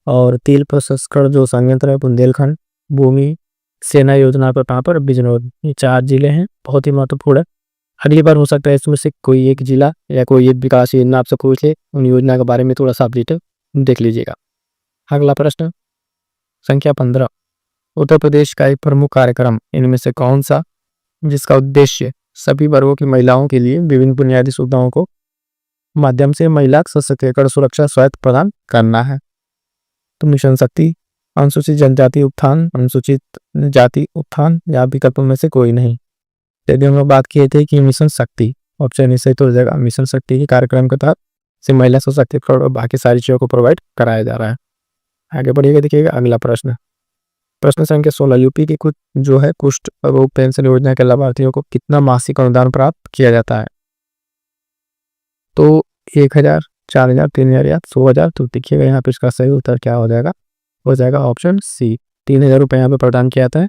और तेल प्रसंस्करण जो संयंत्र है बुंदेलखंड, भूमि सेना योजना पर कहाँ पर, बिजनौर। ये 4 जिले हैं, बहुत ही महत्वपूर्ण है। अगली बार हो सकता है इसमें से कोई एक जिला या कोई एक विकास योजना आपसे पूछ ले, उन योजना के बारे में थोड़ा सा आप डिटेल देख लीजिएगा। अगला प्रश्न संख्या 15, उत्तर प्रदेश का एक प्रमुख कार्यक्रम इनमें से कौन सा जिसका उद्देश्य सभी वर्गों की महिलाओं के लिए विभिन्न बुनियादी सुविधाओं को माध्यम से महिला सशक्तिकरण सुरक्षा स्वायत्त प्रदान करना है। तो मिशन शक्ति, अनुसूचित जनजाति उत्थान, अनुसूचित जाति उत्थान या विकल्पों में से कोई नहीं। यदि हम लोग बात किए थे कि मिशन शक्ति, ऑप्शन ए सही तो हो जाएगा। मिशन शक्ति के कार्यक्रम के तहत से महिला सशक्तिकरण और बाकी सारी चीजों को प्रोवाइड कराया जा रहा है। आगे बढ़िएगा, देखिएगा अगला प्रश्न। प्रश्न संख्या 16, यूपी की कुछ जो है कुष्ठ रोग पेंशन योजना के लाभार्थियों को कितना मासिक अनुदान प्राप्त किया जाता है? तो 1000, 4000, 3000 या 100,000। तो देखिएगा यहाँ पे इसका सही उत्तर क्या हो जाएगा ऑप्शन सी, 3000 रुपये यहाँ पे प्रदान किया जाता है।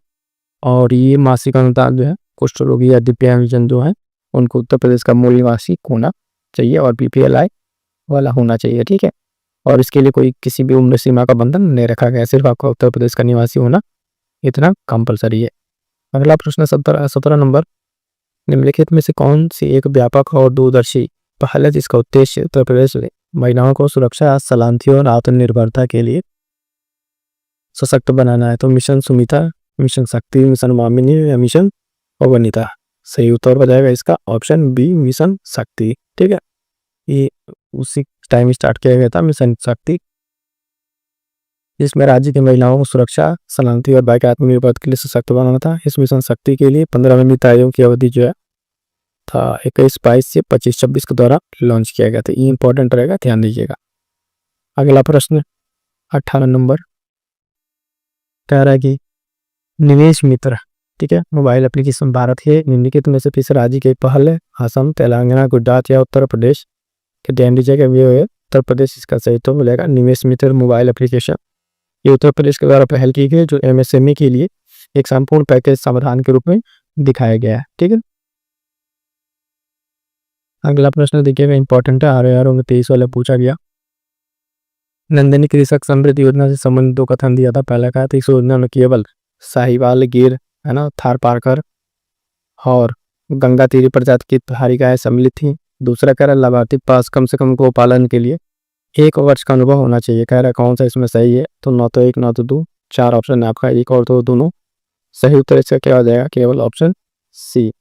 और ये मासिक अनुदान जो है कुष्ठ रोगी या दिव्यांगजन जो है उनको उत्तर प्रदेश का मूल निवासी होना चाहिए और BPLI वाला होना चाहिए, ठीक है। और इसके लिए कोई किसी भी उम्र सीमा का बंधन नहीं रखा गया, सिर्फ आपका उत्तर प्रदेश का निवासी होना इतना कंपलसरी है। अगला प्रश्न 17 नंबर, निम्नलिखित में से कौन सी एक व्यापक और दूरदर्शी पहल है जिसका उद्देश्य उत्तर प्रदेश में महिलाओं को सुरक्षा, सलामती और आत्मनिर्भरता के लिए सशक्त बनाना है? तो मिशन सुमिता, मिशन शक्ति, मिशन मामिनी या मिशन अवनीता। सही उत्तर हो जाएगा इसका ऑप्शन बी, मिशन शक्ति, ठीक है। ये उसी टाइम स्टार्ट किया गया था मिशन शक्ति, जिसमें राज्य की महिलाओं को सुरक्षा, सलामती और बाकी आत्मनिर्भरता के लिए सशक्त बनाना था। इस मिशन शक्ति के लिए 15 मिनट आयोग की अवधि जो है था 21-22 से 25-26 के द्वारा लॉन्च किया गया था। ये इंपॉर्टेंट रहेगा, ध्यान दीजिएगा। अगला प्रश्न 18 नंबर कह रहा है कि निवेश मित्र, ठीक है, मोबाइल एप्लीकेशन भारत के निम्नलिखित में से किस राज्य की पहल है? असम, तेलंगाना, गुजरात या उत्तर प्रदेश? के ध्यान दीजिएगा ये है उत्तर प्रदेश, इसका सही तो मिलेगा। निवेश मित्र मोबाइल एप्लीकेशन ये उत्तर प्रदेश के द्वारा पहल की गई, जो MSME के लिए एक संपूर्ण पैकेज समाधान के रूप में दिखाया गया है, ठीक है। अगला प्रश्न देखिएगा, इंपॉर्टेंट है, RAR 23 वाला पूछा गया। नंदिनी कृषक समृद्धि योजना से संबंधित 2 कथन दिया था। पहला कहा था इस योजना में केवल साहिवाल, गिर, है ना, थारपारकर और गंगा तीरी प्रजाति की पहाड़ी गाय सम्मिलित थी। दूसरा कह रहा लाभार्थी पास कम से कम गोपालन के लिए 1 वर्ष का अनुभव होना चाहिए। कह रहा कौन सा इसमें सही है? तो 9 तो 1, 9 तो 2, 4 ऑप्शन है आपका, 1 और 2 दोनों सही उत्तर। इसका क्या हो जाएगा? केवल ऑप्शन सी,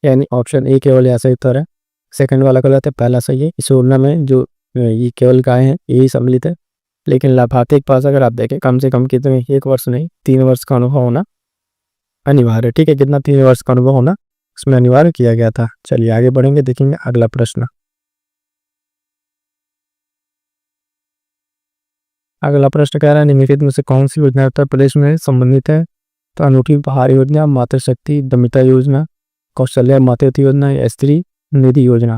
यानी ऑप्शन ए केवल यह सही उत्तर है। सेकंड वाला गलत है, पहला सही है। इस योजना में जो ये केवल गाय हैं यही सम्मिलित है, लेकिन लाभार्थी के पास अगर आप देखें कम से कम कितने 1 वर्ष नहीं 3 वर्ष का अनुभव होना अनिवार्य है, ठीक है। कितना? 3 वर्ष का अनुभव होना इसमें अनिवार्य किया गया था। चलिए आगे बढ़ेंगे, देखेंगे अगला प्रश्न। अगला प्रश्न कह रहा है निम्नलिखित में से कौन सी योजना उत्तर प्रदेश में संबंधित है? तो अनूठी उपहार योजना, मातृशक्ति दमिता योजना, कौशल्या मातृत्व योजना या स्त्री निधि योजना?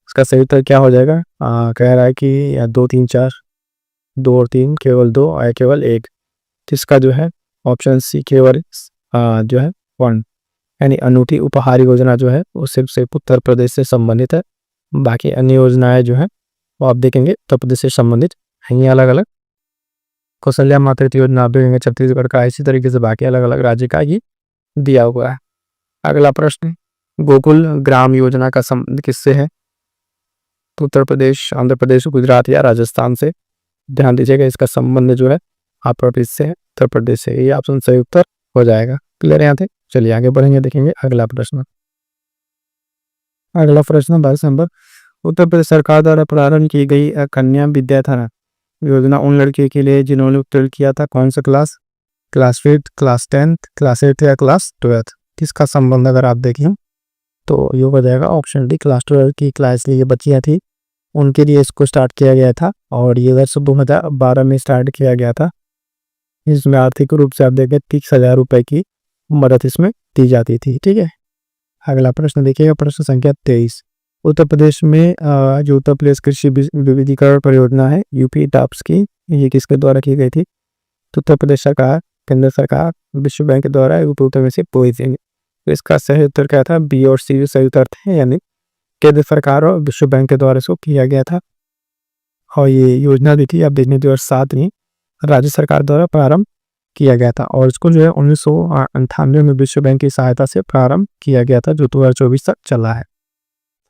इसका सही उत्तर क्या हो जाएगा? कह रहा है कि 2, 3, 4, 2 और 3, केवल 2 और केवल 1। जिसका जो है ऑप्शन सी केवल जो है 1, यानी अनूठी उपहार योजना जो है वो सिर्फ उत्तर प्रदेश से संबंधित है। बाकी अन्य योजनाएं जो है वो आप देखेंगे उत्तर प्रदेश से संबंधित हैं अलग अलग। कौशल्या मातृत्व योजना आप देखेंगे छत्तीसगढ़ का, इसी तरीके से बाकी अलग अलग राज्य का ये दिया हुआ है। अगला प्रश्न, गोकुल ग्राम योजना का संबंध किससे है? तो उत्तर प्रदेश, आंध्र प्रदेश, गुजरात या राजस्थान से? ध्यान दीजिएगा इसका संबंध जो है आंध्र प्रदेश से है, उत्तर प्रदेश से। ये ऑप्शन सही उत्तर हो जाएगा। क्लियर है यहाँ थे? चलिए आगे बढ़ेंगे, देखेंगे अगला प्रश्न। अगला प्रश्न 22 नंबर, उत्तर प्रदेश सरकार द्वारा प्रारंभ की गई कन्या विद्याधर योजना उन लड़कियों के लिए जिन्होंने उत्तीर्ण किया था कौन सा class? Class 5th, class 10th, class 8th या क्लास 12th? किसका संबंध अगर आप देखें तो ये हो जाएगा ऑप्शन डी, क्लास 12 की क्लास लिए बच्चियाँ थी उनके लिए इसको स्टार्ट किया गया था और ये वर्ष 2012 में स्टार्ट किया गया था। इसमें आर्थिक रूप से आप देखें 30,000 रुपये की मदद इसमें दी जाती थी, ठीक है। अगला प्रश्न देखिएगा, प्रश्न संख्या 23, उत्तर प्रदेश में जो उत्तर प्रदेश कृषि विविधीकरण परियोजना है यूपी टाप्स की, ये किसके द्वारा की गई थी? तो उत्तर प्रदेश सरकार, केंद्र सरकार, विश्व बैंक के द्वारा उत्तर में से कोई देंगे। तो इसका सही उत्तर क्या था? बी और सी सही उत्तर थे, यानी केंद्र सरकार और विश्व बैंक के द्वारा इसको किया गया था। और ये योजना भी थी आप देखने 2007 में राज्य सरकार द्वारा प्रारंभ किया गया था और इसको जो है 1998 में विश्व बैंक की सहायता से प्रारंभ किया गया था, जो 2024 तक चला है।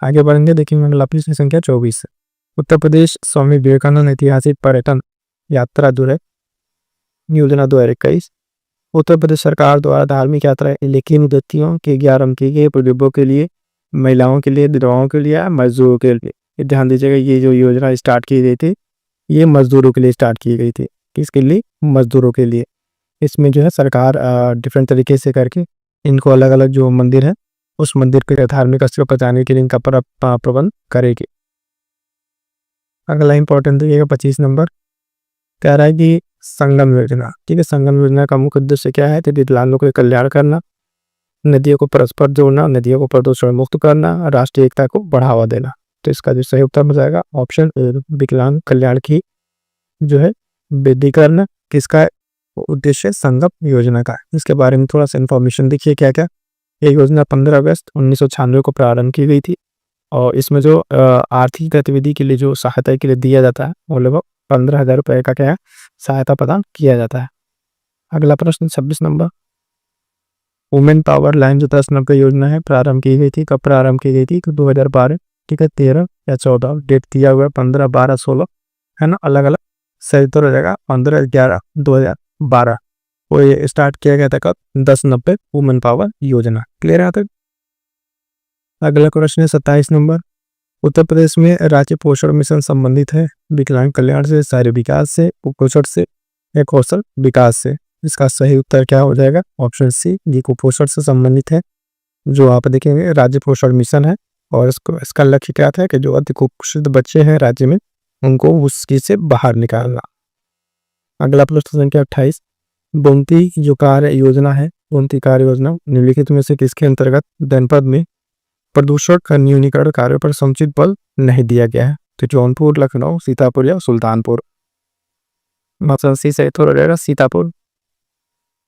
आगे बढ़ेंगे, देखेंगे अगला प्रश्न संख्या 24 है। उत्तर प्रदेश स्वामी विवेकानंद ऐतिहासिक पर्यटन यात्रा जो है योजना 2021 उत्तर प्रदेश सरकार द्वारा धार्मिक यात्रा लेकिन व्यक्तियों के 11 के बुजुर्गों के लिए, महिलाओं के लिए, विधवाओं के लिए, मजदूरों के लिए। ये ध्यान दीजिएगा, ये जो योजना स्टार्ट की गई थी ये मजदूरों के लिए स्टार्ट की गई थी। किसके लिए? मजदूरों के लिए। इसमें जो है सरकार डिफरेंट तरीके से करके इनको अलग अलग जो मंदिर है उस मंदिर के धार्मिक स्थल पर जाने के लिए इनका प्रबंध करेगी। अगला इंपॉर्टेंट देखिएगा 25 नंबर, कह रहा है कि संगम योजना। ठीक है, संगम योजना का मुख्य उद्देश्य क्या है? तो विकलांगों का कल्याण करना, नदियों को परस्पर जोड़ना, नदियों को प्रदूषण मुक्त करना, राष्ट्रीय एकता को बढ़ावा देना। तो इसका जो सही उत्तर हो जाएगा ऑप्शन विकलांग कल्याण की जो है वृद्धि करना। किसका उद्देश्य? संगम योजना का। इसके बारे में थोड़ा सा इंफॉर्मेशन देखिए क्या क्या। ये योजना 15 अगस्त 1996 को प्रारंभ की गई थी और इसमें जो आर्थिक गतिविधि के लिए जो सहायता के लिए दिया जाता है वो लगभग 15,000 रुपये का क्या है सहायता प्रदान किया जाता है। अगला प्रश्न 26 नंबर, वुमेन पावर लाइन जो 10 नंबर योजना है प्रारंभ की गई थी। कब प्रारंभ की गई थी? 2012, ठीक है, 13 या 14 डेट दिया हुआ है, 15, 12, 16 है ना, अलग अलग। सही उत्तर हो जाएगा 15/11/2012 वो ये स्टार्ट किया गया था। कब? 10/90 वुमेन पावर योजना। क्लियर है तक? अगला क्वेश्चन है 27 नंबर, उत्तर प्रदेश में राज्य पोषण मिशन संबंधित है विकलांग कल्याण से, शहरी विकास से, कुपोषण से या कौशल विकास से। इसका सही उत्तर क्या हो जाएगा? ऑप्शन सी, ये कुपोषण से संबंधित है। जो आप देखेंगे राज्य पोषण मिशन है और इसका लक्ष्य क्या था कि जो अति कुपोषित बच्चे हैं राज्य में उनको उसकी से बाहर निकालना। अगला प्रश्न संख्या 28, गोमती जो कार्य योजना है, गोमती कार्य योजना निम्नलिखित में से किसके अंतर्गत जनपद में प्रदूषण का न्यूनीकरण कार्य पर समुचित बल नहीं दिया गया है? तो जौनपुर, लखनऊ, सीतापुर या सुल्तानपुर। ऑप्शन सी सही उत्तर हो जाएगा सीतापुर।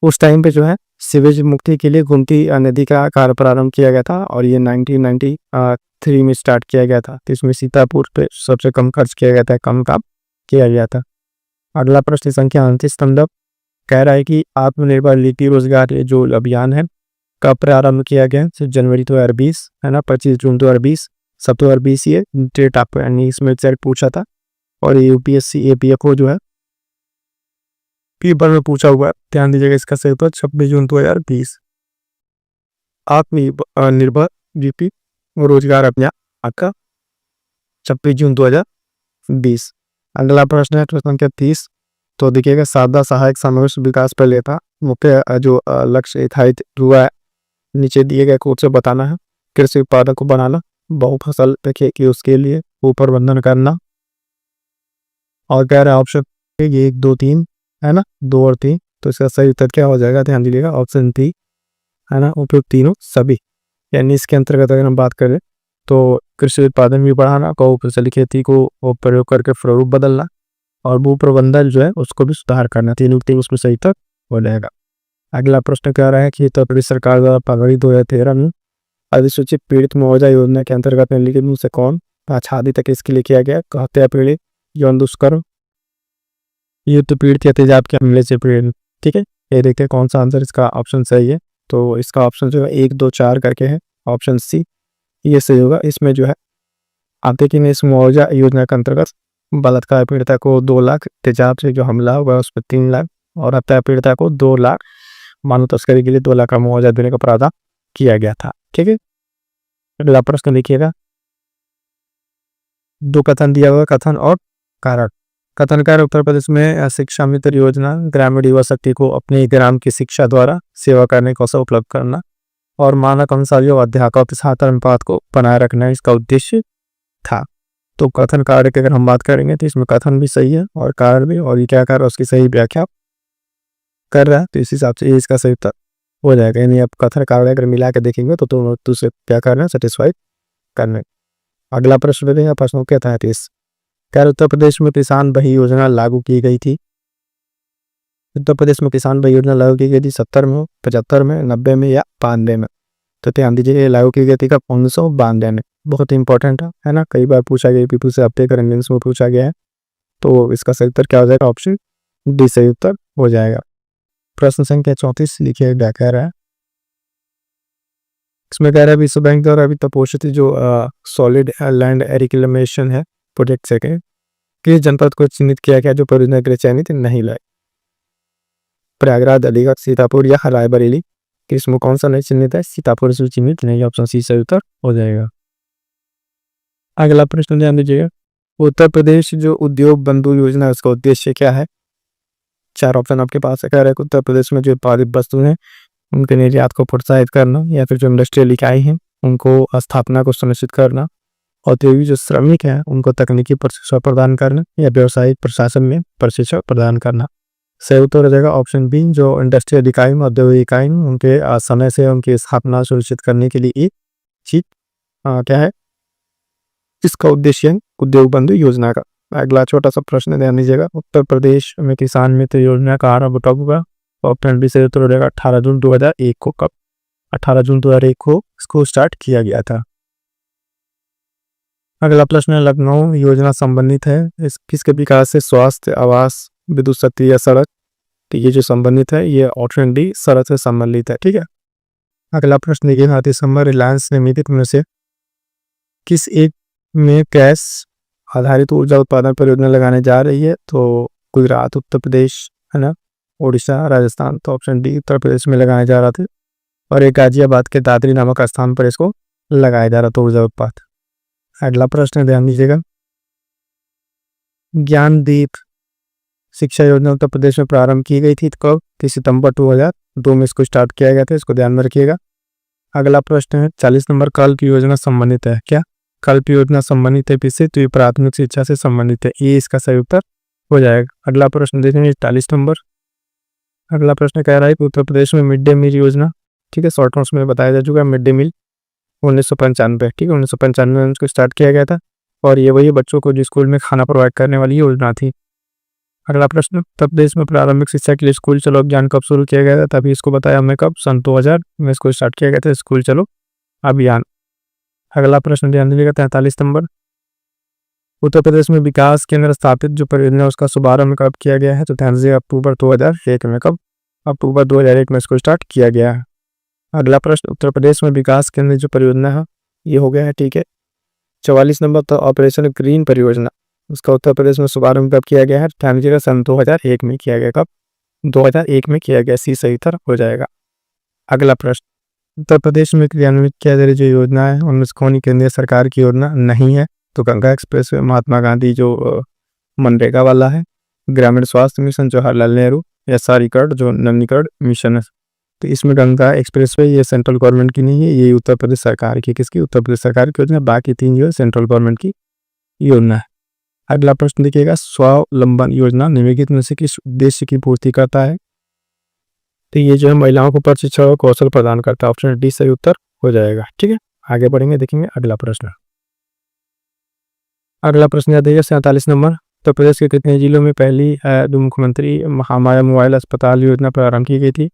उस टाइम पे जो है सीवेज मुक्ति के लिए गोमती नदी का कार्य प्रारंभ किया गया था और ये 1993 में स्टार्ट किया गया था। तो इसमें सीतापुर पे सबसे कम खर्च किया गया था, कम काम किया गया था। अगला प्रश्न संख्या 29 नंबर, कह रहा है कि आत्मनिर्भर लिपि रोजगार जो अभियान है कब प्रारंभ किया गया? सिर्फ जनवरी 2020 है ना, 25 जून 2020, सब 2020 ये डेट आपको यानी इसमें सेट पूछा था और यूपीएससी एपीएफओ जो है पेपर में पूछा हुआ है। ध्यान दीजिएगा, इसका सही उत्तर 26 जून 2020 आत्मनिर्भर लिपि रोजगार अभियान आपका 26 जून 2020। अगला प्रश्न है प्रश्न संख्या 30, तो देखिएगा सादा सहायक समावेश विकास पर लेता मुख्य जो लक्ष्य निर्धारित हुआ है नीचे दिए गए कोड से बताना है। कृषि उत्पादक को बनाना, बहुफसल देखिए कि उसके लिए प्रबंधन करना और कह रहा है ऑप्शन ये 1, 2, 3 है ना, 2 और 3। तो इसका सही उत्तर क्या हो जाएगा? ध्यान दीजिएगा ऑप्शन डी है ना, उपयुक्त तीनों सभी। यानी इसके अंतर्गत अगर हम बात करें तो कृषि उत्पादन भी बढ़ाना, बहुफसली खेती को प्रयोग करके स्वरूप बदलना और भू प्रबंधन जो है उसको भी सुधार करना, तीनों उसमें सही तक हो जाएगा। अगला प्रश्न कह रहा है कि उत्तर प्रदेश सरकार द्वारा फरवरी 2013 में अधिसूचित पीड़ित मुआवजा योजना के अंतर्गत निम्नलिखित में से कौन आच्छादित तक इसके लिए किया गया? हत्या पीड़ित, यौन दुष्कर्म, युद्ध पीड़ित या तेजाब के हमले से पीड़ित। ठीक है, ये देखते हैं कौन सा आंसर इसका ऑप्शन सही है। तो इसका ऑप्शन जो है 1, 2, 4 करके है, ऑप्शन सी ये सही होगा। इसमें जो है आप देखेंगे इस मुआवजा योजना के अंतर्गत बलात्कार पीड़िता को 2 लाख, तेजाब से जो हमला हुआ उस पर 3 लाख और हत्या पीड़िता को 2 लाख, मानव तस्करी के लिए 2 लाख का मुआवजा देने का प्रावधान किया गया था। ठीक है, अगला प्रश्न देखिएगा, 2 कथन दिया हुआ, कथन और कारण। कथन कार्य उत्तर प्रदेश में शिक्षा मित्र योजना ग्रामीण युवा शक्ति को अपने ग्राम की शिक्षा द्वारा सेवा करने का अवसर उपलब्ध करना और मानक अनुसारियों अध्यापकों के साथ अनुपात को बनाए रखना इसका उद्देश्य था। तो कथन कार्य की अगर हम बात करेंगे तो इसमें कथन भी सही है और कारण भी, और ये क्या कर रहा है उसकी सही व्याख्या कर रहा है। तो इस हिसाब से ये इसका सही उत्तर हो जाएगा। यानी आप कथन कार्य अगर मिला के देखेंगे तो तुम दूसरे क्या करना है, सेटिस्फाइड करना। अगला प्रश्न देखेंगे, प्रश्न क्या था 30, क्या उत्तर प्रदेश में किसान भाई योजना लागू की गई थी? उत्तर प्रदेश में किसान भाई योजना लागू की गई थी 70 में, 75 में, 90 में या 92 में? तो ध्यान दीजिए ये लागू की गई थी कब? 1992 में। बहुत इंपॉर्टेंट है ना, कई बार पूछा गया पीपू से अपने इंग्लिश में पूछा गया है। तो इसका सही उत्तर क्या हो जाएगा? ऑप्शन डी सही उत्तर हो जाएगा। प्रश्न संख्या 34 लिखिए क्या कह रहा है। इसमें कह रहा है विश्व बैंक द्वारा अभी तपोषित जो सॉलिड लैंड रिक्लेमेशन है प्रोजेक्ट से के किस जनपद को चिन्हित किया गया जो परियोजना के लिए चयनित नहीं लाए? प्रयागराज, अलीगढ़, सीतापुर या रायबरेली? इसमें कौन सा नहीं चिन्हित है? सीतापुर से चिन्हित नहीं, ऑप्शन सी सही उत्तर हो जाएगा। अगला प्रश्न ध्यान दीजिएगा, उत्तर प्रदेश जो उद्योग बंधु योजना है उसका उद्देश्य क्या है? 4 ऑप्शन आपके पास है। कह रहा है कि उत्तर प्रदेश में जो उत्पादित वस्तु हैं उनके निर्यात को प्रोत्साहित करना, या फिर जो इंडस्ट्रियल इकाई हैं उनको स्थापना को सुनिश्चित करना, औद्योगिक जो श्रमिक हैं उनको तकनीकी प्रशिक्षण प्रदान करना, या व्यवसायिक प्रशासन में प्रशिक्षण प्रदान करना। सही उत्तर हो जाएगा ऑप्शन बी, जो इंडस्ट्रियल इकाई में औद्योगिक इकाई में उनके समय से उनकी स्थापना सुनिश्चित करने के लिए ये चीज क्या है, इसका उद्देश्य है उद्योग बंधु योजना का। अगला छोटा सा प्रश्न ध्यान दीजिएगा, उत्तर प्रदेश में किसान मित्र योजना का आरंभ कब हुआ? ऑप्शन बी सही उत्तर हो जाएगा 18 जून 2001 को। कब? 18 जून 2001 को इसको स्टार्ट किया गया था। अगला प्रश्न है, लखनऊ योजना संबंधित है इस किसके विकास से? स्वास्थ्य, आवास, विद्युत शक्ति या सड़क? तो ये जो संबंधित है ये ऑप्शन डी सड़क से संबंधित है। ठीक है। अगला प्रश्न देखिए, 29 दिसंबर रिलायंस लिमिटेड में से किस एक में गैस आधारित ऊर्जा उत्पादन परियोजना लगाने जा रही है? तो गुजरात, उत्तर प्रदेश है ना, उड़ीसा, राजस्थान। तो ऑप्शन डी उत्तर प्रदेश में लगाया जा रहा था, और एक गाजियाबाद के दादरी नामक स्थान पर इसको लगाया जा रहा था ऊर्जा उत्पाद। अगला प्रश्न ध्यान दीजिएगा, ज्ञानदीप शिक्षा योजना उत्तर प्रदेश में प्रारंभ की गई थी कब? 30 सितंबर 2002 में इसको स्टार्ट किया गया था, इसको ध्यान में रखिएगा। अगला प्रश्न है 40 नंबर, कल्प योजना संबंधित है क्या? कल्प योजना संबंधित है किससे? तो ये प्राथमिक शिक्षा से संबंधित है, ये इसका सही उत्तर हो जाएगा। अगला प्रश्न देखेंगे 40 नंबर। अगला प्रश्न कह रहा है कि उत्तर प्रदेश में मिड डे मील योजना, ठीक है, शॉर्ट नोट्स में बताया जा चुका है, मिड डे मील 1995, ठीक है, 1995 में इसको स्टार्ट किया गया था, और ये वही बच्चों को जो स्कूल में खाना प्रोवाइड करने वाली योजना थी। अगला प्रश्न, उत्तर प्रदेश में प्रारंभिक शिक्षा के लिए स्कूल चलो अभियान कब शुरू किया गया था? तभी इसको बताया हमने कब, सन 2000 में इसको स्टार्ट किया गया था स्कूल चलो अभियान। अगला प्रश्न ध्यान दीजिएगा 43 नंबर, उत्तर प्रदेश में विकास केंद्र स्थापित जो परियोजना उसका शुभारंभ कब किया गया है? तो ध्यान दीजिएगा अक्टूबर 2001 में। कब? अक्टूबर 2001 में इसको स्टार्ट किया गया है। अगला प्रश्न, उत्तर प्रदेश में विकास केंद्र जो परियोजना है ये हो गया है, ठीक है। 44 नंबर, तो ऑपरेशन ग्रीन परियोजना उसका उत्तर प्रदेश में शुभारंभ कब किया गया है? ध्यान दीजिएगा सन 2001 में किया गया। कब? 2001 में किया गया, सी सही उत्तर हो जाएगा। अगला प्रश्न, उत्तर प्रदेश में क्रियान्वित किया जा रही जो योजना है उनमें से कौन केंद्रीय सरकार की योजना नहीं है? तो गंगा एक्सप्रेस वे, महात्मा गांधी जो मनरेगा वाला है, ग्रामीण स्वास्थ्य मिशन जवाहरलाल नेहरू, या सारीकर्ड जो नवीनीकरण मिशन है। तो इसमें गंगा एक्सप्रेस वे ये सेंट्रल गवर्नमेंट की नहीं है, ये उत्तर प्रदेश सरकार की। किसकी? उत्तर प्रदेश सरकार की योजना। बाकी 3 जो है सेंट्रल गवर्नमेंट की योजना है। अगला प्रश्न देखिएगा, स्वावलंबन योजना निम्नलिखित में से किस उद्देश्य की पूर्ति करता है? तो ये जो है महिलाओं को प्रशिक्षण और कौशल प्रदान करता है, ऑप्शन डी सही उत्तर हो जाएगा। ठीक है, आगे बढ़ेंगे, देखेंगे अगला प्रश्न। अगला प्रश्न याद रखिएगा 47 नंबर, उत्तर प्रदेश के कितने जिलों में पहली मुख्यमंत्री महामाया मोबाइल अस्पताल योजना प्रारंभ की गई थी?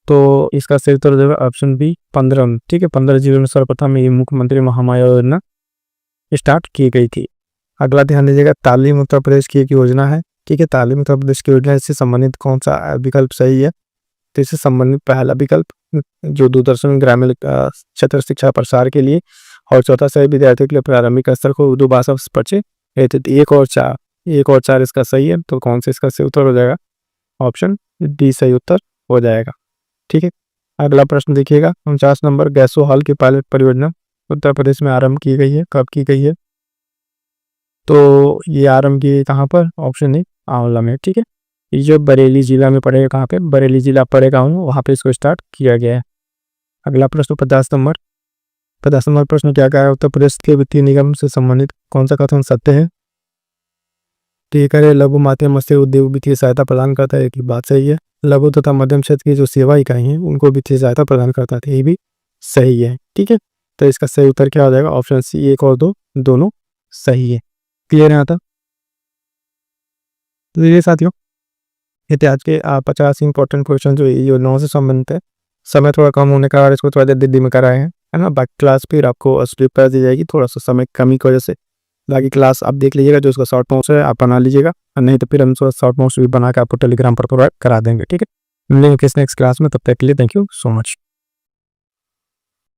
तो इसका सही उत्तर हो जाएगा ऑप्शन बी 15। ठीक है, 15 जिलों में सर्वप्रथम ये मुख्यमंत्री महामाया योजना स्टार्ट की गई थी। अगला ध्यान दीजिएगा, तालीम उत्तर प्रदेश की एक योजना है। ठीक है, तालीम उत्तर प्रदेश की योजना से संबंधित कौन सा विकल्प सही है? तो इससे संबंधित पहला विकल्प जो दूरदर्शन ग्रामीण क्षेत्र शिक्षा प्रसार के लिए, और चौथा सही विद्यार्थियों के लिए प्रारंभिक स्तर को उर्दू भाषा से परिचय। 1 और 4 इसका सही है, तो कौन से इसका सही उत्तर हो जाएगा? ऑप्शन डी सही उत्तर हो जाएगा। ठीक है, अगला प्रश्न देखिएगा 49 नंबर, गैसो हॉल की पायलट परियोजना उत्तर प्रदेश में आरंभ की गई है, कब की गई है? तो ये आरंभ की कहाँ पर? ऑप्शन ए आंवला में। ठीक है, ये जो बरेली जिला में पड़ेगा, कहाँ पे? बरेली जिला पड़ेगा, वहाँ पे इसको स्टार्ट किया गया है। अगला प्रश्न 50 नंबर, 50 नंबर प्रश्न क्या कहा है? उत्तर प्रदेश के वित्तीय निगम से संबंधित कौन सा कथन सत्य है? तो ये करे लघु मध्यम मत्स्य उद्योग वित्तीय सहायता प्रदान करता है, एक बात सही है। लघु तथा मध्यम क्षेत्र की जो सेवा इकाई है उनको वित्तीय सहायता प्रदान करता है, ये भी सही है। ठीक है, तो इसका सही उत्तर क्या हो जाएगा? ऑप्शन सी 1 और 2 दोनों सही है। क्लियर है यहाँ तक? तो ये साथियों, ये थे आज के 50 इंपॉर्टेंट क्वेश्चन जो योजनाओं से संबंधित है। समय थोड़ा कम होने का कारण इसको थोड़ा देर दिल्ली में कराए हैं, है ना। बाकी क्लास फिर आपको स्लिप कर दी जाएगी, थोड़ा सा समय कमी की वजह से बाकी क्लास आप देख लीजिएगा, जो उसका शॉर्ट नोट्स है आप बना लीजिएगा, नहीं तो फिर हम शॉर्ट नोट्स भी बना के आपको टेलीग्राम पर प्रोवाइड करा देंगे। ठीक है, मिलेंगे किस नेक्स्ट क्लास में, तब तक के लिए थैंक यू सो मच।